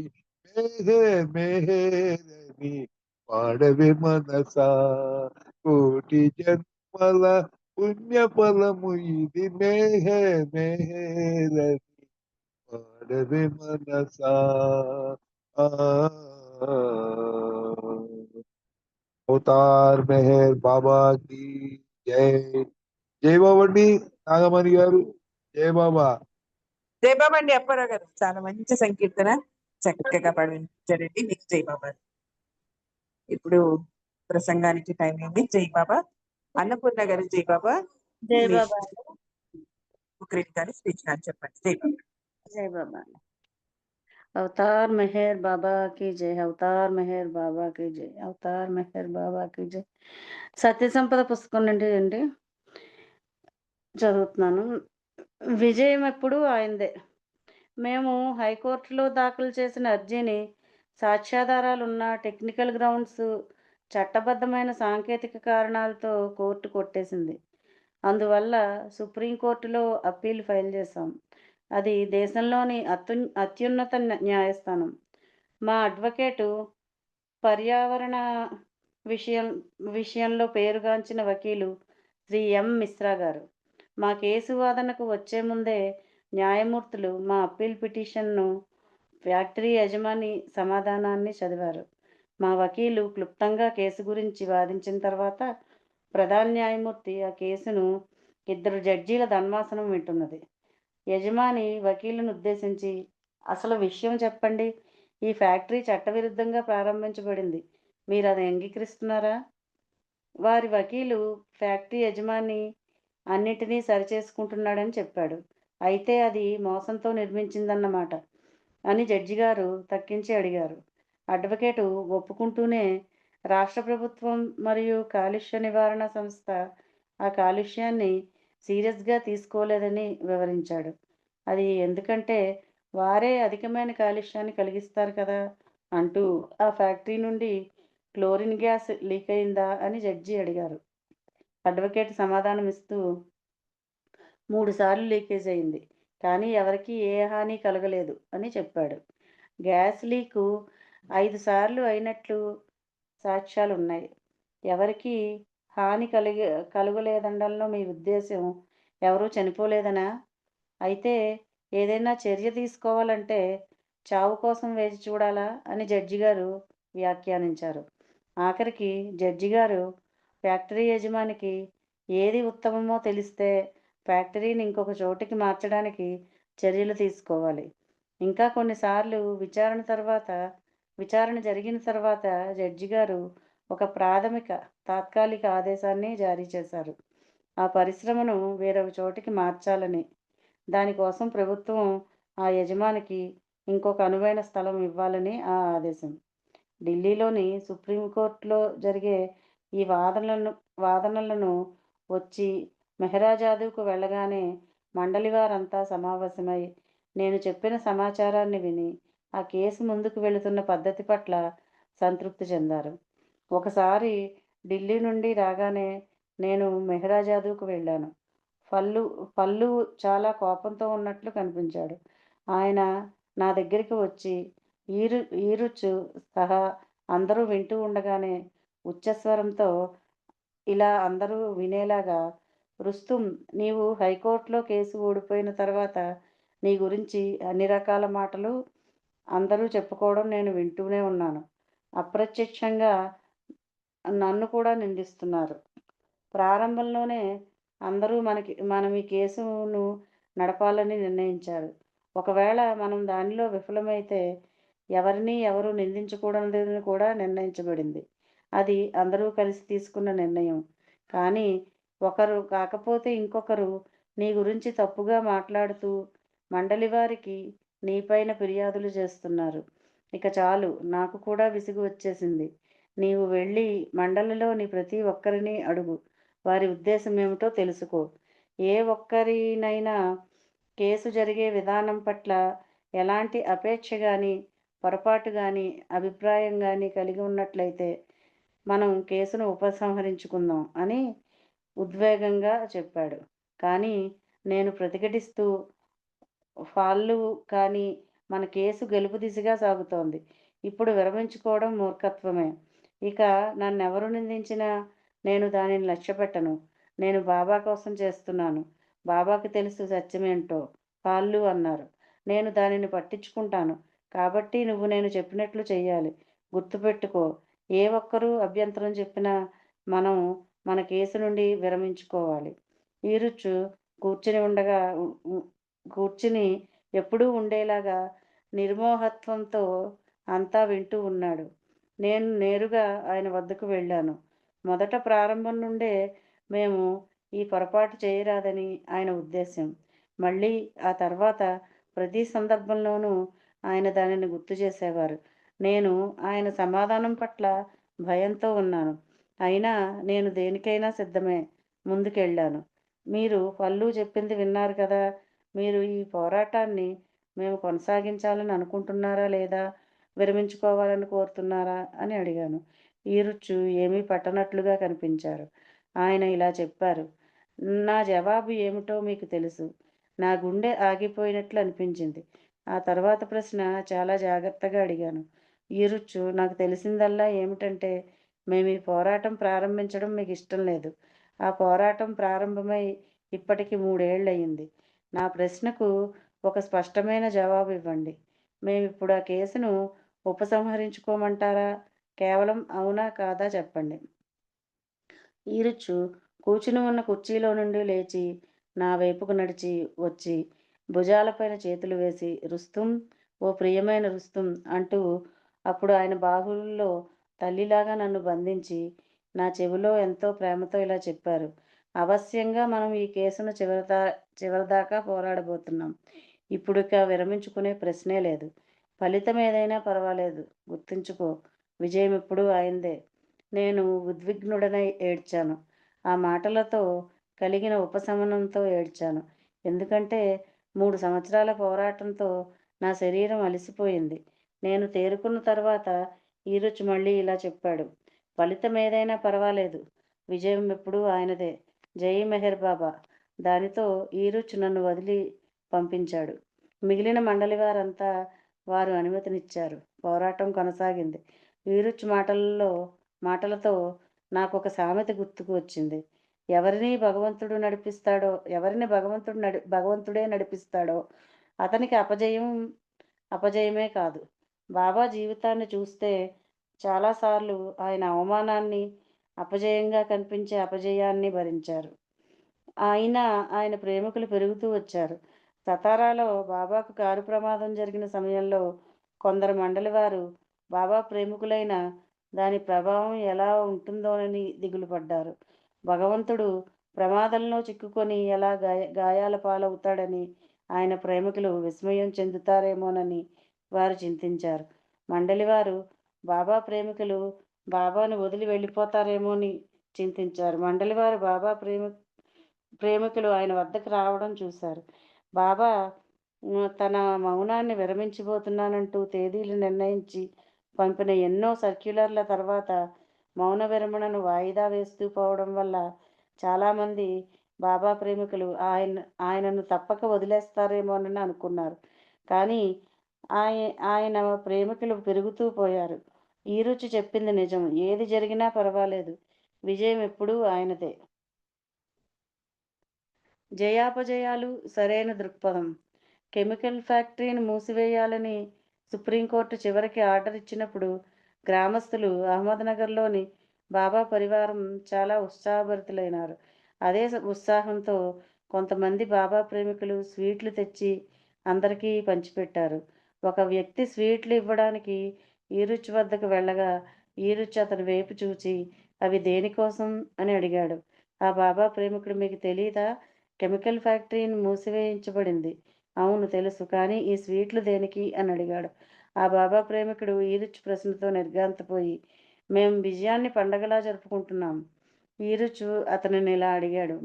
మెహర్ మెహరని పాడవే మనసా, కోటి జన్మల పుణ్య ఫలము ఇది. మెహర్ మెహరని పాడవే మనసా. అవతార్ మెహర్ బాబా కి జై. జై బాబా అండి నాగమణి గారు. జై బాబా. జై బాబా అండి అప్పారావు గారు. చాలా మంచి సంకీర్తన చక్కగా పాడించారండి. మీకు జై బాబా. ఇప్పుడు ప్రసంగానికి టైం అయింది. జై బాబా. అన్నపూర్ణ గారు జై బాబా. జై మీ బాబా. ముగ్గురికి గారు స్పీచ్ నాకు చెప్పండి. జై బాబా. జై బాబా. अवतार मेहर बाबा की जय, अवतार मेहर बाबा की जय, अवतार मेहर बाबा की जय. సత్య సంపద పుస్తకం నుండి అండి చదువుతున్నాను. విజయం ఎప్పుడు ఆయనదే. మేము హైకోర్టులో దాఖలు చేసిన అర్జీని సాక్ష్యాధారాలున్న టెక్నికల్ గ్రౌండ్స్, చట్టబద్ధమైన సాంకేతిక కారణాలతో కోర్టు కొట్టేసింది. అందువల్ల సుప్రీంకోర్టులో అప్పీల్ ఫైల్ చేశాం. అది దేశంలోని అత్యున్నత న్యాయస్థానం. మా అడ్వకేటు పర్యావరణ విషయంలో పేరుగాంచిన వకీలు శ్రీ ఎం మిశ్రా గారు. మా కేసు వాదనకు వచ్చే ముందే న్యాయమూర్తులు మా అప్పీల్ పిటిషన్ను ఫ్యాక్టరీ యజమాని సమాధానాన్ని చదివారు. మా వకీలు క్లుప్తంగా కేసు గురించి వాదించిన తర్వాత ప్రధాన న్యాయమూర్తి ఆ కేసును 2 జడ్జీల ధర్మాసనం వింటున్నది. యజమాని వకీలును ఉద్దేశించి, అసలు విషయం చెప్పండి, ఈ ఫ్యాక్టరీ చట్టవిరుద్ధంగా ప్రారంభించబడింది, మీరు అది అంగీకరిస్తున్నారా? వారి వకీలు ఫ్యాక్టరీ యజమాని అన్నిటినీ సరిచేసుకుంటున్నాడని చెప్పాడు. అయితే అది మోసంతో నిర్మించిందన్నమాట అని జడ్జి గారు తక్కించి అడిగారు. అడ్వకేటు ఒప్పుకుంటూనే రాష్ట్ర ప్రభుత్వం మరియు కాలుష్య నివారణ సంస్థ ఆ కాలుష్యాన్ని సీరియస్గా తీసుకోలేదని వివరించాడు. అది ఎందుకంటే వారే అధికమైన కాలుష్యాన్ని కలిగిస్తారు కదా అంటూ ఆ ఫ్యాక్టరీ నుండి క్లోరిన్ గ్యాస్ లీక్ అయిందా అని జడ్జి అడిగారు. అడ్వకేట్ సమాధానం ఇస్తూ 3 సార్లు లీకేజ్ అయింది, కానీ ఎవరికీ ఏ హాని కలగలేదు అని చెప్పాడు. గ్యాస్ లీకు 5 సార్లు అయినట్లు సాక్ష్యాలున్నాయి. ఎవరికీ హాని కలుగలేదనడంలో మీ ఉద్దేశం ఎవరూ చనిపోలేదనా? అయితే ఏదైనా చర్య తీసుకోవాలంటే చావు కోసం వేచి చూడాలా అని జడ్జి గారు వ్యాఖ్యానించారు. ఆఖరికి జడ్జి గారు ఫ్యాక్టరీ యజమానికి ఏది ఉత్తమమో తెలిస్తే ఫ్యాక్టరీని ఇంకొక చోటికి మార్చడానికి చర్యలు తీసుకోవాలి. ఇంకా కొన్నిసార్లు విచారణ జరిగిన తర్వాత జడ్జి గారు ఒక తాత్కాలిక ఆదేశాన్ని జారీ చేశారు. ఆ పరిశ్రమను వేరొక చోటికి మార్చాలని. దానికోసం ప్రభుత్వం ఆ యజమానికి ఇంకొక అనువైన స్థలం ఇవ్వాలని ఆ ఆదేశం. ఢిల్లీలోని సుప్రీంకోర్టులో జరిగే ఈ వాదనలను వచ్చి మెహరాజాదుకు వెళ్ళగానే మండలి వారంతా సమావేశమై నేను చెప్పిన సమాచారాన్ని విని ఆ కేసు ముందుకు వెళుతున్న పద్ధతి పట్ల సంతృప్తి చెందారు. ఒకసారి ఢిల్లీ నుండి రాగానే నేను మెహరాజాదుకు వెళ్ళాను. పల్లు చాలా కోపంతో ఉన్నట్లు కనిపించాడు. ఆయన నా దగ్గరికి వచ్చి ఈరుచు సహా అందరూ వింటూ ఉండగానే ఉచ్చస్వరంతో ఇలా అందరూ వినేలాగా, రుస్తుం, నీవు హైకోర్టులో కేసు ఓడిపోయిన తర్వాత నీ గురించి అన్ని రకాల మాటలు అందరూ చెప్పుకోవడం నేను వింటూనే ఉన్నాను. అప్రత్యక్షంగా నన్ను కూడా నిందిస్తున్నారు. ప్రారంభంలోనే అందరూ మనం ఈ కేసును నడపాలని నిర్ణయించారు. ఒకవేళ మనం దానిలో విఫలమైతే ఎవరు నిందించకూడదని కూడా నిర్ణయించబడింది. అది అందరూ కలిసి తీసుకున్న నిర్ణయం. కానీ ఒకరు కాకపోతే ఇంకొకరు నీ గురించి తప్పుగా మాట్లాడుతూ మండలి వారికి నీపైన ఫిర్యాదులు చేస్తున్నారు. ఇక చాలు, నాకు కూడా విసుగు వచ్చేసింది. నీవు వెళ్ళి మండలిలోని ప్రతి ఒక్కరిని అడుగు. వారి ఉద్దేశం ఏమిటో తెలుసుకో. ఏ ఒక్కరినైనా కేసు జరిగే విధానం పట్ల ఎలాంటి అపేక్ష కానీ, పొరపాటు కానీ, అభిప్రాయం కానీ కలిగి ఉన్నట్లయితే మనం కేసును ఉపసంహరించుకుందాం అని ఉద్వేగంగా చెప్పాడు. కానీ నేను ప్రతిఘటిస్తూ, ఫాళ్ళు కానీ మన కేసు గెలుపు దిశగా సాగుతోంది. ఇప్పుడు విరమించుకోవడం మూర్ఖత్వమే. ఇక నన్నెవరు నిందించినా నేను దానిని లక్ష్యపెట్టను. నేను బాబా కోసం చేస్తున్నాను. బాబాకి తెలుసు సత్యమేంటో, ఫాళ్ళు అన్నారు. నేను దానిని పట్టించుకుంటాను. కాబట్టి నువ్వు నేను చెప్పినట్లు చెయ్యాలి. గుర్తుపెట్టుకో, ఏ ఒక్కరూ అభ్యంతరం చెప్పినా మనం మన కేసు నుండి విరమించుకోవాలి. ఈరుచు కూర్చుని ఎప్పుడూ ఉండేలాగా నిర్మోహత్వంతో అంతా వింటూ ఉన్నాడు. నేను నేరుగా ఆయన వద్దకు వెళ్ళాను. మొదట ప్రారంభం నుండే మేము ఈ పొరపాటు చేయరాదని ఆయన ఉద్దేశం. మళ్ళీ ఆ తర్వాత ప్రతి సందర్భంలోనూ ఆయన దానిని గుర్తు చేసేవారు. నేను ఆయన సమాధానం పట్ల భయంతో ఉన్నాను. అయినా నేను దేనికైనా సిద్ధమే. ముందుకెళ్ళాను. మీరు పల్లు చెప్పింది విన్నారు కదా. మీరు ఈ పోరాటాన్ని మేము కొనసాగించాలని అనుకుంటున్నారా లేదా విరమించుకోవాలని కోరుతున్నారా అని అడిగాను. ఈరుచు ఏమీ పట్టనట్లుగా కనిపించారు. ఆయన ఇలా చెప్పారు, నా జవాబు ఏమిటో మీకు తెలుసు. నా గుండె ఆగిపోయినట్లు అనిపించింది. ఆ తర్వాత ప్రశ్న చాలా జాగ్రత్తగా అడిగాను. ఈరుచు, నాకు తెలిసిందల్లా ఏమిటంటే మేము ఈ పోరాటం ప్రారంభించడం మీకు ఇష్టం లేదు. ఆ పోరాటం ప్రారంభమై ఇప్పటికి 3 ఏళ్ళయింది. నా ప్రశ్నకు ఒక స్పష్టమైన జవాబు ఇవ్వండి. మేమిప్పుడు ఆ కేసును ఉపసంహరించుకోమంటారా? కేవలం అవునా కాదా చెప్పండి. ఈరుచు కూర్చుని ఉన్న కుర్చీలో నుండి లేచి నా వైపుకు నడిచి వచ్చి భుజాలపైన చేతులు వేసి, రుస్తుం, ఓ ప్రియమైన రుస్తుం అంటూ అప్పుడు ఆయన బాహువుల్లో తల్లిలాగా నన్ను బంధించి నా చెవిలో ఎంతో ప్రేమతో ఇలా చెప్పారు, అవశ్యంగా మనం ఈ కేసును చివరిదాకా పోరాడబోతున్నాం. ఇప్పుడిక విరమించుకునే ప్రశ్నే లేదు. ఫలితం ఏదైనా పర్వాలేదు, గుర్తుంచుకో, విజయం ఎప్పుడూ ఆయనదే. నేను ఉద్విగ్నుడనై ఏడ్చాను. ఆ మాటలతో కలిగిన ఉపశమనంతో ఏడ్చాను. ఎందుకంటే 3 సంవత్సరాల పోరాటంతో నా శరీరం అలసిపోయింది. నేను తేరుకున్న తర్వాత ఈరుచ్ మళ్ళీ ఇలా చెప్పాడు. ఫలితం ఏదైనా పర్వాలేదు, విజయం ఎప్పుడూ ఆయనదే. జై మెహర్ బాబా. దానితో ఈరుచ్ నన్ను వదిలి పంపించాడు. మిగిలిన మండలి వారంతా వారు అనుమతినిచ్చారు. పోరాటం కొనసాగింది. ఈరుచ్ మాటలతో నాకొక సామెత గుర్తుకు వచ్చింది. ఎవరిని భగవంతుడే నడిపిస్తాడో అతనికి అపజయమే కాదు. బాబా జీవితాన్ని చూస్తే చాలాసార్లు ఆయన అవమానాన్ని, అపజయంగా కనిపించే అపజయాన్ని భరించారు. ఆయన ప్రేమికులు పెరుగుతూ వచ్చారు. సతారాలో బాబాకు కారు ప్రమాదం జరిగిన సమయంలో కొందరు మండలి వారు బాబా ప్రేమికులైన దాని ప్రభావం ఎలా ఉంటుందోనని దిగులు పడ్డారు. భగవంతుడు ప్రమాదంలో చిక్కుకొని ఎలా గాయాల పాలవుతాడని ఆయన ప్రేమికులు విస్మయం చెందుతారేమోనని వారు చింతించారు. మండలివారు బాబా ప్రేమికులు బాబాను వదిలి వెళ్ళిపోతారేమో అని చింతించారు. మండలివారు బాబా ప్రేమికులు ఆయన వద్దకు రావడం చూశారు. బాబా తన మౌనాన్ని విరమించబోతున్నానంటూ తేదీలు నిర్ణయించి పంపిన ఎన్నో సర్క్యులర్ల తర్వాత మౌన విరమణను వాయిదా వేస్తూ పోవడం వల్ల చాలామంది బాబా ప్రేమికులు ఆయనను తప్పక వదిలేస్తారేమోనని అనుకున్నారు. కానీ ఆయన ప్రేమికులు పెరుగుతూ పోయారు. ఈరుచి చెప్పింది నిజం. ఏది జరిగినా పర్వాలేదు, విజయం ఎప్పుడూ ఆయనదే. జయాపజయాలు సరైన దృక్పథం. కెమికల్ ఫ్యాక్టరీని మూసివేయాలని సుప్రీంకోర్టు చివరికి ఆర్డర్ ఇచ్చినప్పుడు గ్రామస్తులు అహ్మద్నగర్లోని బాబా పరివారం చాలా ఉత్సాహభరితులైనారు. అదే ఉత్సాహంతో కొంతమంది బాబా ప్రేమికులు స్వీట్లు తెచ్చి అందరికీ పంచిపెట్టారు. ఒక వ్యక్తి స్వీట్లు ఇవ్వడానికి ఈరుచ్ వద్దకు వెళ్ళగా ఈరుచ్ అతని వైపు చూచి అవి దేనికోసం అని అడిగాడు. ఆ బాబా ప్రేమికుడు, మీకు తెలీదా? కెమికల్ ఫ్యాక్టరీని మూసివేయించబడింది. అవును తెలుసు, కానీ ఈ స్వీట్లు దేనికి అని అడిగాడు. ఆ బాబా ప్రేమికుడు ఈరుచ్ ప్రశ్నతో నిర్ఘాంతపోయి, మేము విజయాన్ని పండగలా జరుపుకుంటున్నాం. ఈరుచు అతనిని ఇలా అడిగాడు,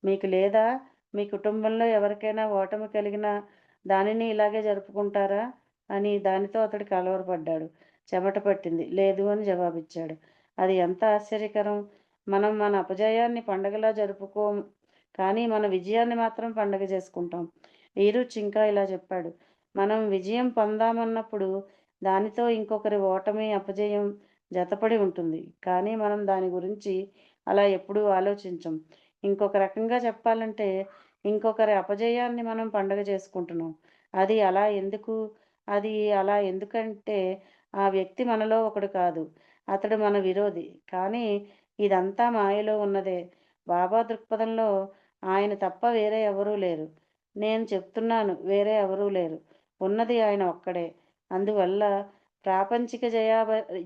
మీకు లేదా మీ కుటుంబంలో ఎవరికైనా ఓటమి కలిగినా దానిని ఇలాగే జరుపుకుంటారా అని. దానితో అతడు కలవరపడ్డాడు. చెమట పట్టింది. లేదు అని జవాబిచ్చాడు. అది ఎంత ఆశ్చర్యకరం! మనం మన అపజయాన్ని పండగలా జరుపుకోం, కానీ మన విజయాన్ని మాత్రం పండగ చేసుకుంటాం. ఈరుచ్ ఇంకా ఇలా చెప్పాడు, మనం విజయం పొందామన్నప్పుడు దానితో ఇంకొకరి ఓటమి, అపజయం జతపడి ఉంటుంది. కానీ మనం దాని గురించి అలా ఎప్పుడూ ఆలోచించం. ఇంకొక రకంగా చెప్పాలంటే ఇంకొకరి అపజయాన్ని మనం పండగ చేసుకుంటున్నాం. అది అలా ఎందుకంటే ఆ వ్యక్తి మనలో ఒకడు కాదు, అతడు మన విరోధి. కానీ ఇదంతా మాయలో ఉన్నదే. బాబా దృక్పథంలో ఆయన తప్ప వేరే ఎవరూ లేరు. నేను చెప్తున్నాను, వేరే ఎవరూ లేరు. ఉన్నది ఆయన ఒక్కడే. అందువల్ల ప్రాపంచిక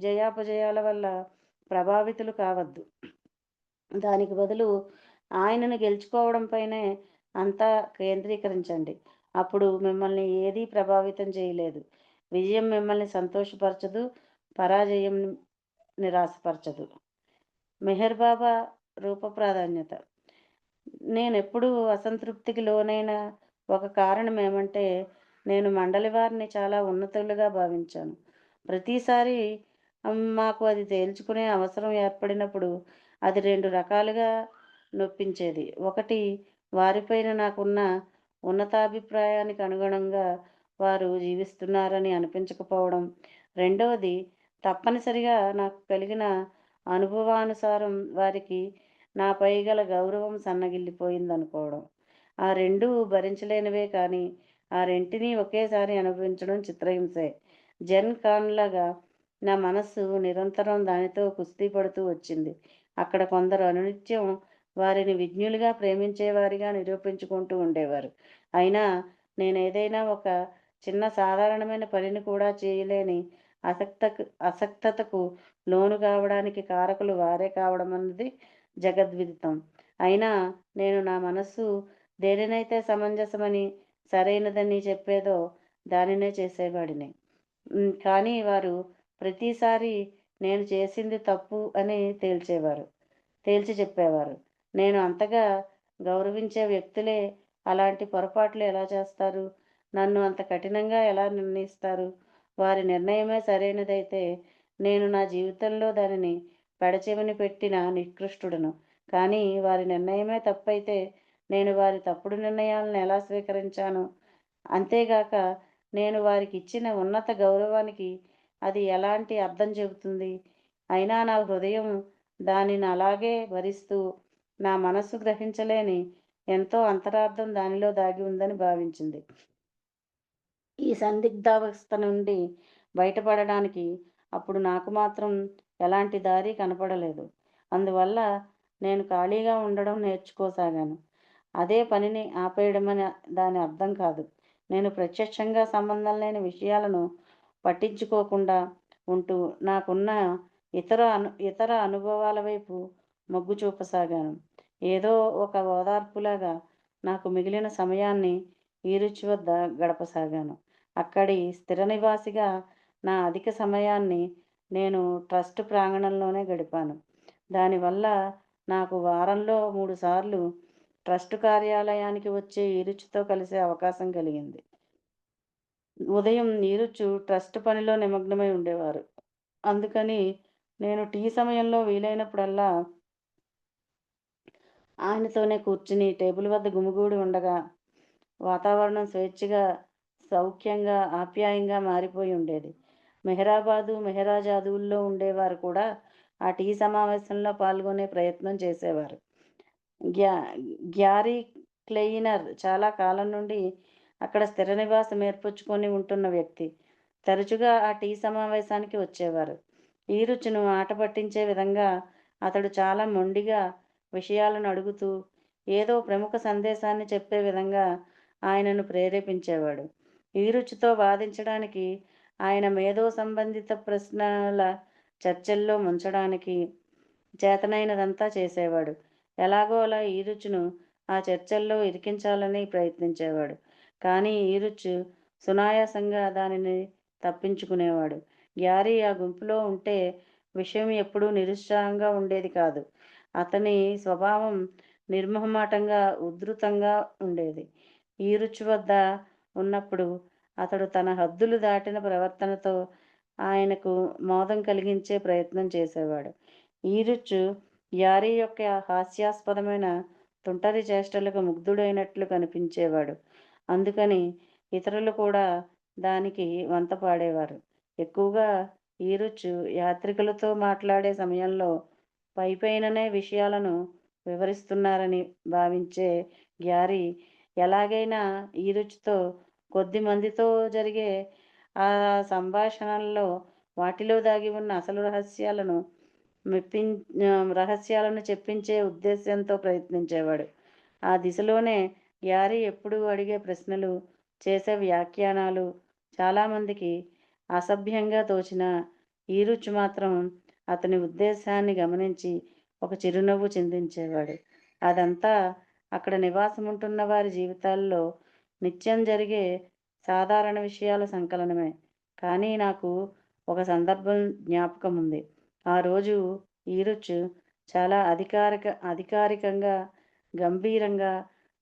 జయాపజయాల వల్ల ప్రభావితులు కావద్దు. దానికి బదులు ఆయనను గెలుచుకోవడంపైనే అంతా కేంద్రీకరించండి. అప్పుడు మిమ్మల్ని ఏదీ ప్రభావితం చేయలేదు. విజయం మిమ్మల్ని సంతోషపరచదు, పరాజయం నిరాశపరచదు. మెహర్ బాబా రూప ప్రాధాన్యత. నేనెప్పుడూ అసంతృప్తికి లోనైన ఒక కారణం ఏమంటే, నేను మండలి వారిని చాలా ఉన్నతులుగా భావించాను. ప్రతిసారి మాకు అది తేల్చుకునే అవసరం ఏర్పడినప్పుడు అది 2 రకాలుగా నొప్పించేది. ఒకటి, వారిపైన నాకున్న ఉన్నతాభిప్రాయానికి అనుగుణంగా వారు జీవిస్తున్నారని అనిపించకపోవడం. రెండవది, తప్పనిసరిగా నాకు కలిగిన అనుభవానుసారం వారికి నాపై గల గౌరవం సన్నగిల్లిపోయిందనుకోవడం. ఆ రెండూ భరించలేనివే, కానీ ఆ రెంటినీ ఒకేసారి అనుభవించడం చిత్రహింసే. జెన్ ఖాన్లాగా నా మనస్సు నిరంతరం దానితో కుస్తీ పడుతూ వచ్చింది. అక్కడ కొందరు అనునిత్యం వారిని విజ్ఞులుగా, ప్రేమించేవారిగా నిరూపించుకుంటూ ఉండేవారు. అయినా నేనేదైనా ఒక చిన్న సాధారణమైన పనిని కూడా చేయలేని అసక్తతకు లోను కావడానికి కారకులు వారే కావడం అన్నది జగద్విదితం. అయినా నేను నా మనస్సు దేనినైతే సమంజసమని, సరైనదని చెప్పేదో దానినే చేసేవాడిని. కానీ వారు ప్రతిసారి నేను చేసింది తప్పు అని తేల్చి చెప్పేవారు. నేను అంతగా గౌరవించే వ్యక్తులే అలాంటి పొరపాట్లు ఎలా చేస్తారు? నన్ను అంత కఠినంగా ఎలా నిర్ణయిస్తారు? వారి నిర్ణయమే సరైనదైతే నేను నా జీవితంలో దానిని పెడచెవిన పెట్టిన నికృష్టుడను. కానీ వారి నిర్ణయమే తప్పైతే నేను వారి తప్పుడు నిర్ణయాలను ఎలా స్వీకరించాను? అంతేగాక నేను వారికిచ్చిన ఉన్నత గౌరవానికి అది ఎలాంటి అర్థం చెబుతుంది? అయినా నా హృదయం దానిని అలాగే భరిస్తూ, నా మనస్సు గ్రహించలేని ఎంతో అంతరార్థం దానిలో దాగి ఉందని భావించింది. ఈ సందిగ్ధావస్థ నుండి బయటపడడానికి అప్పుడు నాకు మాత్రం ఎలాంటి దారి కనపడలేదు. అందువల్ల నేను ఖాళీగా ఉండడం నేర్చుకోసాగాను. అదే పనిని ఆపేయడమని దాని అర్థం కాదు. నేను ప్రత్యక్షంగా సంబంధం లేని విషయాలను పట్టించుకోకుండా ఉంటూ నాకున్న ఇతర అనుభవాల వైపు మొగ్గు చూపసాగాను. ఏదో ఒక ఓదార్పులాగా నాకు మిగిలిన సమయాన్ని ఈరుచి వద్ద గడపసాగాను. అక్కడి స్థిర నివాసిగా నా అధిక సమయాన్ని నేను ట్రస్ట్ ప్రాంగణంలోనే గడిపాను. దానివల్ల నాకు వారంలో 3 సార్లు ట్రస్ట్ కార్యాలయానికి వచ్చే ఈరుచితో కలిసే అవకాశం కలిగింది. ఉదయం ఈరుచు ట్రస్ట్ పనిలో నిమగ్నమై ఉండేవారు. అందుకని నేను టీ సమయంలో వీలైనప్పుడల్లా ఆయనతోనే కూర్చుని టేబుల్ వద్ద గుమిగూడి ఉండగా వాతావరణం స్వేచ్ఛగా, సౌఖ్యంగా, ఆప్యాయంగా మారిపోయి ఉండేది. మెహరాబాదు, మెహరాజాదుల్లో ఉండేవారు కూడా ఆ టీ సమావేశంలో పాల్గొనే ప్రయత్నం చేసేవారు. గ్యా గ్యారీ క్లెయినర్ చాలా కాలం నుండి అక్కడ స్థిర నివాసం ఏర్పరచుకొని ఉంటున్న వ్యక్తి. తరచుగా ఆ టీ సమావేశానికి వచ్చేవారు. ఈరుచును ఆట పట్టించే విధంగా అతడు చాలా మొండిగా విషయాలను అడుగుతూ ఏదో ప్రముఖ సందేశాన్ని చెప్పే విధంగా ఆయనను ప్రేరేపించేవాడు. ఈరుచితో వాదించడానికి, ఆయన మేధో సంబంధిత ప్రశ్నల చర్చల్లో ముంచడానికి చేతనైనదంతా చేసేవాడు. ఎలాగో అలా ఈరుచును ఆ చర్చల్లో ఇరికించాలని ప్రయత్నించేవాడు. కానీ ఈరుచు సునాయాసంగా దానిని తప్పించుకునేవాడు. గ్యారీ ఆ గుంపులో ఉంటే విషయం ఎప్పుడూ నిరుత్సాహంగా ఉండేది కాదు. అతని స్వభావం నిర్మోహమాటంగా, ఉధృతంగా ఉండేది. ఈరుచు వద్ద ఉన్నప్పుడు అతడు తన హద్దులు దాటిన ప్రవర్తనతో ఆయనకు మోదం కలిగించే ప్రయత్నం చేసేవాడు. ఈరుచు యారీ యొక్క హాస్యాస్పదమైన తుంటరి చేష్టలకు ముగ్ధుడైనట్లు కనిపించేవాడు. అందుకని ఇతరులు కూడా దానికి వంత పాడేవారు. ఎక్కువగా ఈరుచు యాత్రికులతో మాట్లాడే సమయంలో పైపైననే విషయాలను వివరిస్తున్నారని భావించే గ్యారీ ఎలాగైనా ఈరుచుతో కొద్ది మందితో జరిగే ఆ సంభాషణల్లో వాటిలో దాగి ఉన్న అసలు రహస్యాలను చెప్పించే ఉద్దేశ్యంతో ప్రయత్నించేవాడు. ఆ దిశలోనే గ్యారీ ఎప్పుడూ అడిగే ప్రశ్నలు, చేసే వ్యాఖ్యానాలు చాలామందికి అసభ్యంగా తోచిన ఈరుచు మాత్రం అతని ఉద్దేశాన్ని గమనించి ఒక చిరునవ్వు చిందించేవాడు. అదంతా అక్కడ నివాసం ఉంటున్న వారి జీవితాల్లో నిత్యం జరిగే సాధారణ విషయాల సంకలనమే. కానీ నాకు ఒక సందర్భం జ్ఞాపకం ఉంది. ఆ రోజు ఈరుచు చాలా అధికారికంగా, గంభీరంగా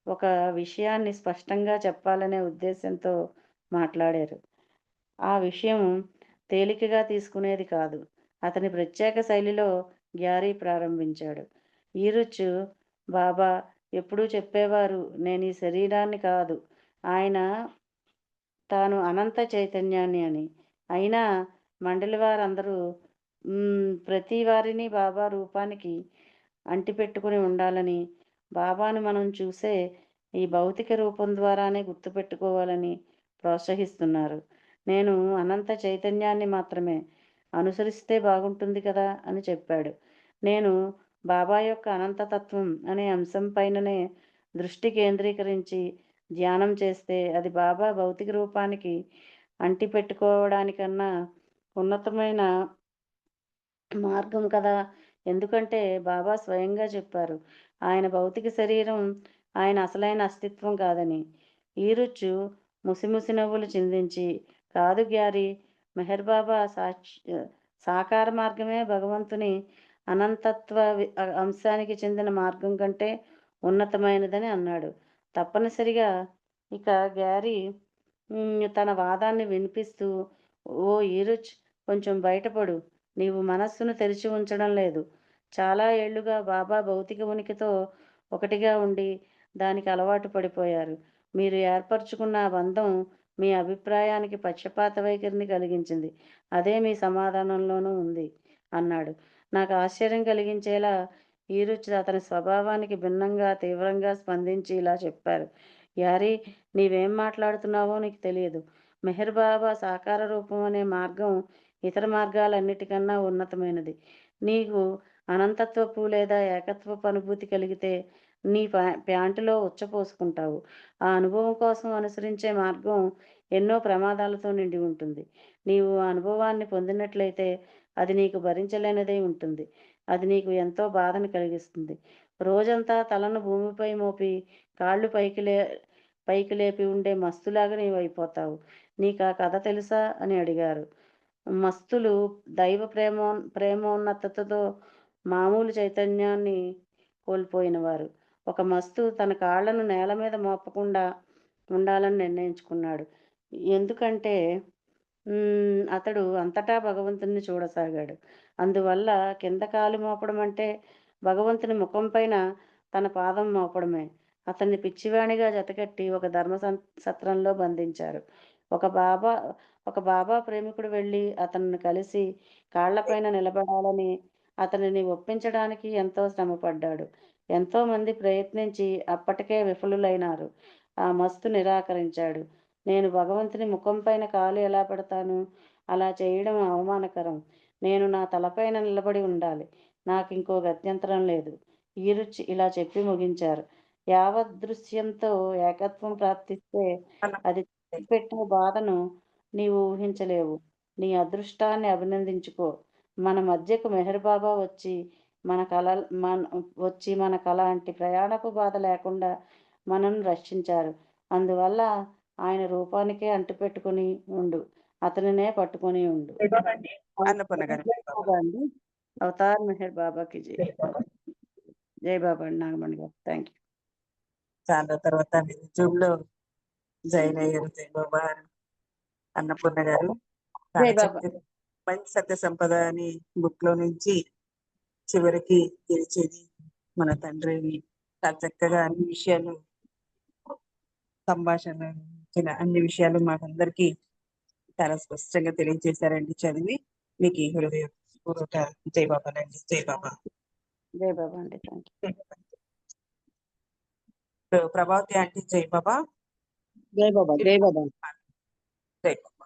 ఒక విషయాన్ని స్పష్టంగా చెప్పాలనే ఉద్దేశంతో మాట్లాడారు. ఆ విషయం తేలికగా తీసుకునేది కాదు. అతని ప్రత్యేక శైలిలో గ్యారీ ప్రారంభించాడు. ఈరుచు, బాబా ఎప్పుడూ చెప్పేవారు, నేను ఈ శరీరాన్ని కాదు, ఆయన తాను అనంత చైతన్యాన్ని అని. అయినా మండలి వారందరూ ప్రతి వారిని బాబా రూపానికి అంటిపెట్టుకుని ఉండాలని, బాబాను మనం చూసే ఈ భౌతిక రూపం ద్వారానే గుర్తుపెట్టుకోవాలని ప్రోత్సహిస్తున్నారు. నేను అనంత చైతన్యాన్ని మాత్రమే అనుసరిస్తే బాగుంటుంది కదా అని చెప్పాడు. నేను బాబా యొక్క అనంతతత్వం అనే అంశం పైననే దృష్టి కేంద్రీకరించి ధ్యానం చేస్తే అది బాబా భౌతిక రూపానికి అంటిపెట్టుకోవడానికన్నా ఉన్నతమైన మార్గం కదా. ఎందుకంటే బాబా స్వయంగా చెప్పారు, ఆయన భౌతిక శరీరం ఆయన అసలైన అస్తిత్వం కాదని. ఈరుచు ముసిముసి నవ్వులు చిందించి, కాదు గ్యారీ, మెహర్ బాబా సాకార మార్గమే భగవంతుని అనంతత్వ అంశానికి చెందిన మార్గం కంటే ఉన్నతమైనదని అన్నాడు. తప్పనిసరిగా ఇక గ్యారీ తన వాదాన్ని వినిపిస్తూ, ఓ ఈరుచ్, కొంచెం బయటపడు, నీవు మనస్సును తెరిచి ఉంచడం లేదు. చాలా ఏళ్లుగా బాబా భౌతిక ఉనికితో ఒకటిగా ఉండి దానికి అలవాటు పడిపోయారు. మీరు ఏర్పరచుకున్న ఆ బంధం మీ అభిప్రాయానికి పక్షపాత వైఖరిని కలిగించింది. అదే మీ సమాధానంలోనూ ఉంది అన్నాడు. నాకు ఆశ్చర్యం కలిగించేలా ఈరుచ్ అతని స్వభావానికి భిన్నంగా తీవ్రంగా స్పందించి ఇలా చెప్పారు. యారీ, నీవేం మాట్లాడుతున్నావో నీకు తెలియదు. మెహర్ బాబా సాకార రూపం అనే మార్గం ఇతర మార్గాలన్నిటికన్నా ఉన్నతమైనది. నీకు అనంతత్వపు లేదా ఏకత్వపు అనుభూతి కలిగితే నీ ప్యాంటులో ఉచ్చపోసుకుంటావు. ఆ అనుభవం కోసం అనుసరించే మార్గం ఎన్నో ప్రమాదాలతో నిండి ఉంటుంది. నీవు ఆ అనుభవాన్ని పొందినట్లయితే అది నీకు భరించలేనిదై ఉంటుంది. అది నీకు ఎంతో బాధను కలిగిస్తుంది. రోజంతా తలను భూమిపై మోపి కాళ్ళు పైకి లేపి ఉండే మస్తులాగా నీవు అయిపోతావు. నీకు ఆ కథ తెలుసా అని అడిగారు. మస్తులు దైవ ప్రేమోన్నతతో మామూలు చైతన్యాన్ని కోల్పోయినవారు. ఒక మస్తు తన కాళ్లను నేల మీద మోపకుండా ఉండాలని నిర్ణయించుకున్నాడు. ఎందుకంటే అతడు అంతటా భగవంతుని చూడసాగాడు. అందువల్ల కింద కాలు మోపడం అంటే భగవంతుని ముఖం పైన తన పాదం మోపడమే. అతన్ని పిచ్చివాణిగా జతకట్టి ఒక సత్రంలో బంధించారు. ఒక బాబా ప్రేమికుడు వెళ్ళి అతన్ని కలిసి కాళ్లపైన నిలబడాలని అతనిని ఒప్పించడానికి ఎంతో శ్రమపడ్డాడు. ఎంతోమంది ప్రయత్నించి అప్పటికే విఫలులైనారు. ఆ మస్తు నిరాకరించాడు. నేను భగవంతుని ముఖం పైన కాలు ఎలా పెడతాను? అలా చేయడం అవమానకరం. నేను నా తలపైన నిలబడి ఉండాలి. నాకు ఇంకో గత్యంతరం లేదు. ఈరుచి ఇలా చెప్పి ముగించారు. యావదృశ్యంతో ఏకత్వం ప్రాప్తిస్తే అది పెట్టే బాధను నీవు ఊహించలేవు. నీ అదృష్టాన్ని అభినందించుకో. మన మధ్యకు మెహర్ బాబా వచ్చి మన కలాంటి ప్రయాణపు బాధ లేకుండా మనను రక్షించారు. అందువల్ల ఆయన రూపానికే అంటుపెట్టుకుని ఉండు, అతనినే పట్టుకొని ఉండు. అన్నపూర్ణ గారు. అండి, అవతార్ మెహర్ బాబాకి జై. జై బాబా అండి, నాగమణి గారు. Thank you. చాలా తర్వాత జూమ్ లో జాయిన్ అయ్యారు. జై బాబా. అన్నపూర్ణ గారు జై చాలా బాబా. చక్కగా మంచి సత్య సంపద అని బుక్ లో నుంచి చివరికి గెలిచేది మన తండ్రిని చాలా చక్కగా అన్ని విషయాలు సంభాషణ అన్ని విషయాలు మాకందరికి చాలా స్పష్టంగా తెలియజేశారండి. చదివి మీకు ఈ హృదయపూర్వక జై బాబాలండి. జై బాబా. జై బాబా అండి. Thank you. ప్రభావతి ఆంటీ జై బాబా. जय बाबा, जय बाबा। జై బాబా.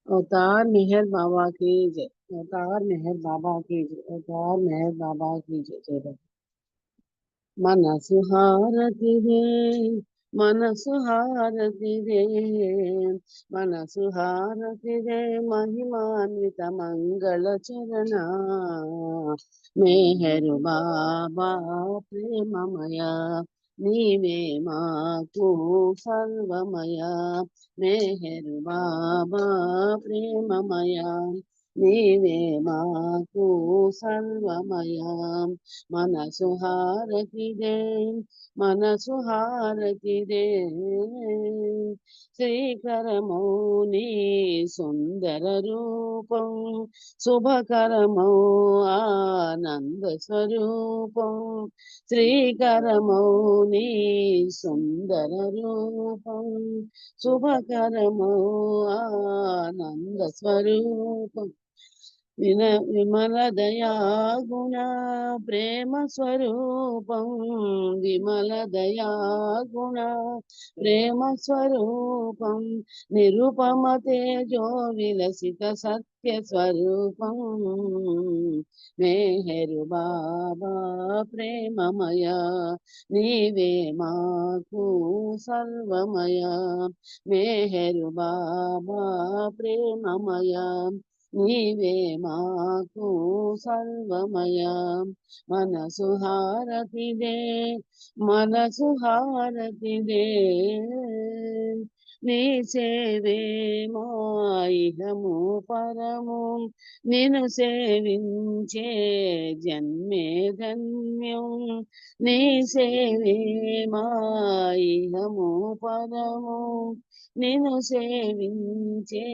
अवतार मेहर बाबा की जय। अवतार मेहर बाबा की जय। अवतार मेहर बाबा की जय। जय बाबा। मनसु हारतिरे, मनसु हारतिरे, मनसु हारतिरे, महिमान्वित मंगल चरणा। मेहर बाबा प्रेममया, నీవే మాకు సర్వమయా. మెహర్ బాబా ప్రేమమయా, నీవే మాకు సర్వమయా. మనసు హారతిదే, మనసు హారతిదే, శ్రీకరమౌ నీ సుందర రూపం, శుభకరమౌ ఆనంద స్వరూపం. శ్రీకరమౌ నీ సుందర రూపం, శుభకరమౌ ఆనంద స్వరూపం. విమల దయా గుణ ప్రేమ స్వరూపం, విమల దయా గుణ ప్రేమ స్వరూపం. నిరుపమ తేజో విలసిత సత్య స్వరూపం. మెహర్ బాబా ప్రేమమయా, నీవే మాకు సర్వమయా. మెహర్ బాబా ప్రేమమయా, నీవే మాకు సర్వమయా మనసు హారతిదే మనసు హారతిదే నీ సేవే మాయిహము పరము నిన్ను సేవించే జన్మే ధన్యం నీ సేవే మాయిహము పరము నిన్ను సేవించే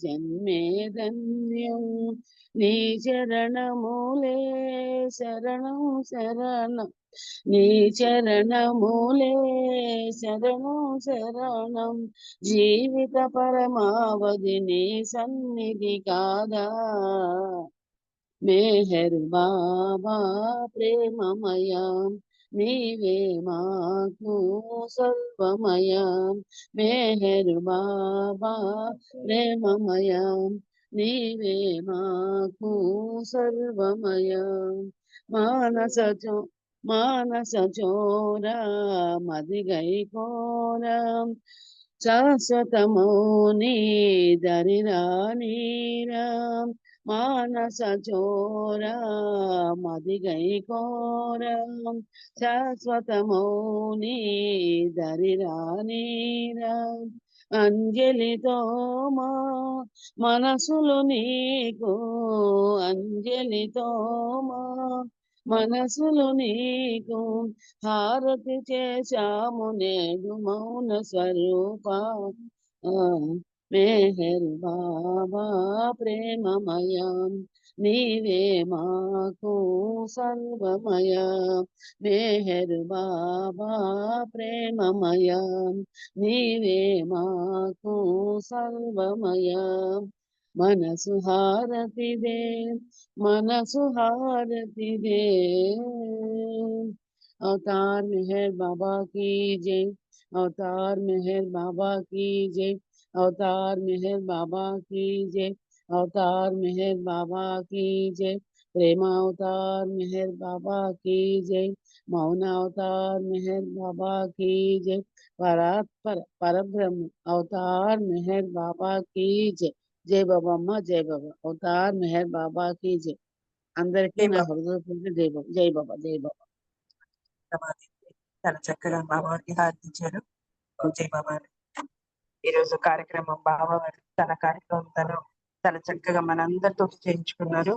జన్మే ధన్యం నీ చరణములే శరణం శరణం నీ చరణములే శరణం శరణం జీవిత పరమావధి నీ సన్నిధి కాదా మెహర్ బాబా ప్రేమమయా నీవే మాకు సర్వమయా మెహర్ బాబా ప్రేమమయా నీవే మాకు సర్వమయా మానస చోరా మదిగై కోరా శాశ్వతమౌ నీ దరిరానీరా మానస చోరా మదిగై కోరా శాశ్వతమౌ నీ దరిరానీరా అంజలితో మా మనసులు నీకు అంజలితో మా మనసులు నీకు హారతి చేశాము నేడు మౌన స్వరూప మెహర్ బాబా ప్రేమమయా నీవే మాకు సర్వమయా మెహర్ బాబా ప్రేమమయా నీవే మాకు సర్వమయా మనసు హారతిదే మనసు హారతిదే अवतार मेहर बाबा की जय अवतार मेहर बाबा की जय अवतार मेहर बाबा की जय अवतार मेहर बाबा की जय प्रेमा अवतार मेहर बाबा की जय मौन अवतार मेहर बाबा की जय परब्रह्म अवतार मेहर बाबा की जय जय बाबा अम्मा जय बाबा अवतार मेहर बाबा की जय అందరికీ జై నా బాబా. హృదయపూర్వక జై బాబా జై బాబా జై బాబా చాలా చక్కగా బాబావారికి హారతించారు. జై బాబా. ఈరోజు కార్యక్రమం బాబావారు తన కార్యక్రమం చాలా చక్కగా మనందరితో చేయించుకున్నారు.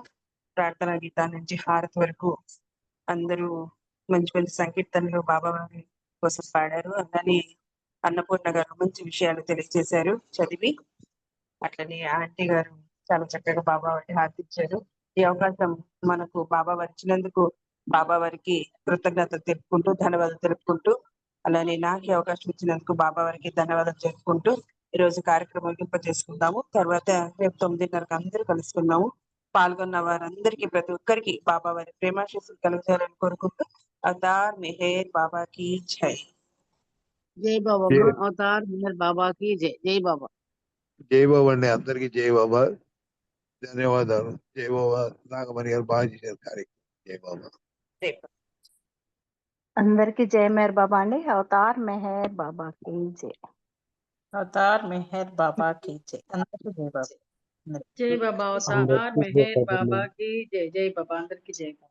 ప్రార్థనా గీతా నుంచి హారతి వరకు అందరూ మంచి మంచి సంకీర్తనలు బాబావారి కోసం పాడారు. అలానే అన్నపూర్ణ గారు మంచి విషయాలు తెలియజేశారు చదివి. అట్లనే ఆంటీ గారు చాలా చక్కగా బాబావారికి హారతించారు. ఈ అవకాశం మనకు బాబావారు ఇచ్చినందుకు బాబావారికి కృతజ్ఞతలు తెలుపుకుంటూ ధన్యవాదాలు తెలుపుకుంటూ అలానే నాకు ఈ అవకాశం ఇచ్చినందుకు బాబావారికి ధన్యవాదాలు చెప్పుకుంటూ ఈ రోజు కార్యక్రమం చేసుకుందాము. తర్వాత రేపు 9:30కి అందరూ కలుసుకుందాము. పాల్గొన్న వారందరికీ ప్రతి ఒక్కరికి బాబావారి ప్రేమాశీస్సులు కలుగుతారని కోరుకుంటూ అవతార్ మెహర్ బాబా की जय. జై బాబా జై అవతార్ మెహర్ బాబా की जय జై బాబా జై బాబా అండి, అందరికి జై బాబా. ధన్యవాదాలు. జై బాబా. నాగమణి గారు బాగా చేశారు కార్యక్రమం. జై బాబా. जय అందరికి జయ మేర్ బాబా అండి. అవతార్ మెహర్ బాబా की जय. अवतार मेहर बाबा की जय అందరికీ జై బాబా. జై బాబా అందరికీ అవతార్ జై మెహర్ బాబా. బాబా కి జై జై బాబా అందరికి జై బాబా.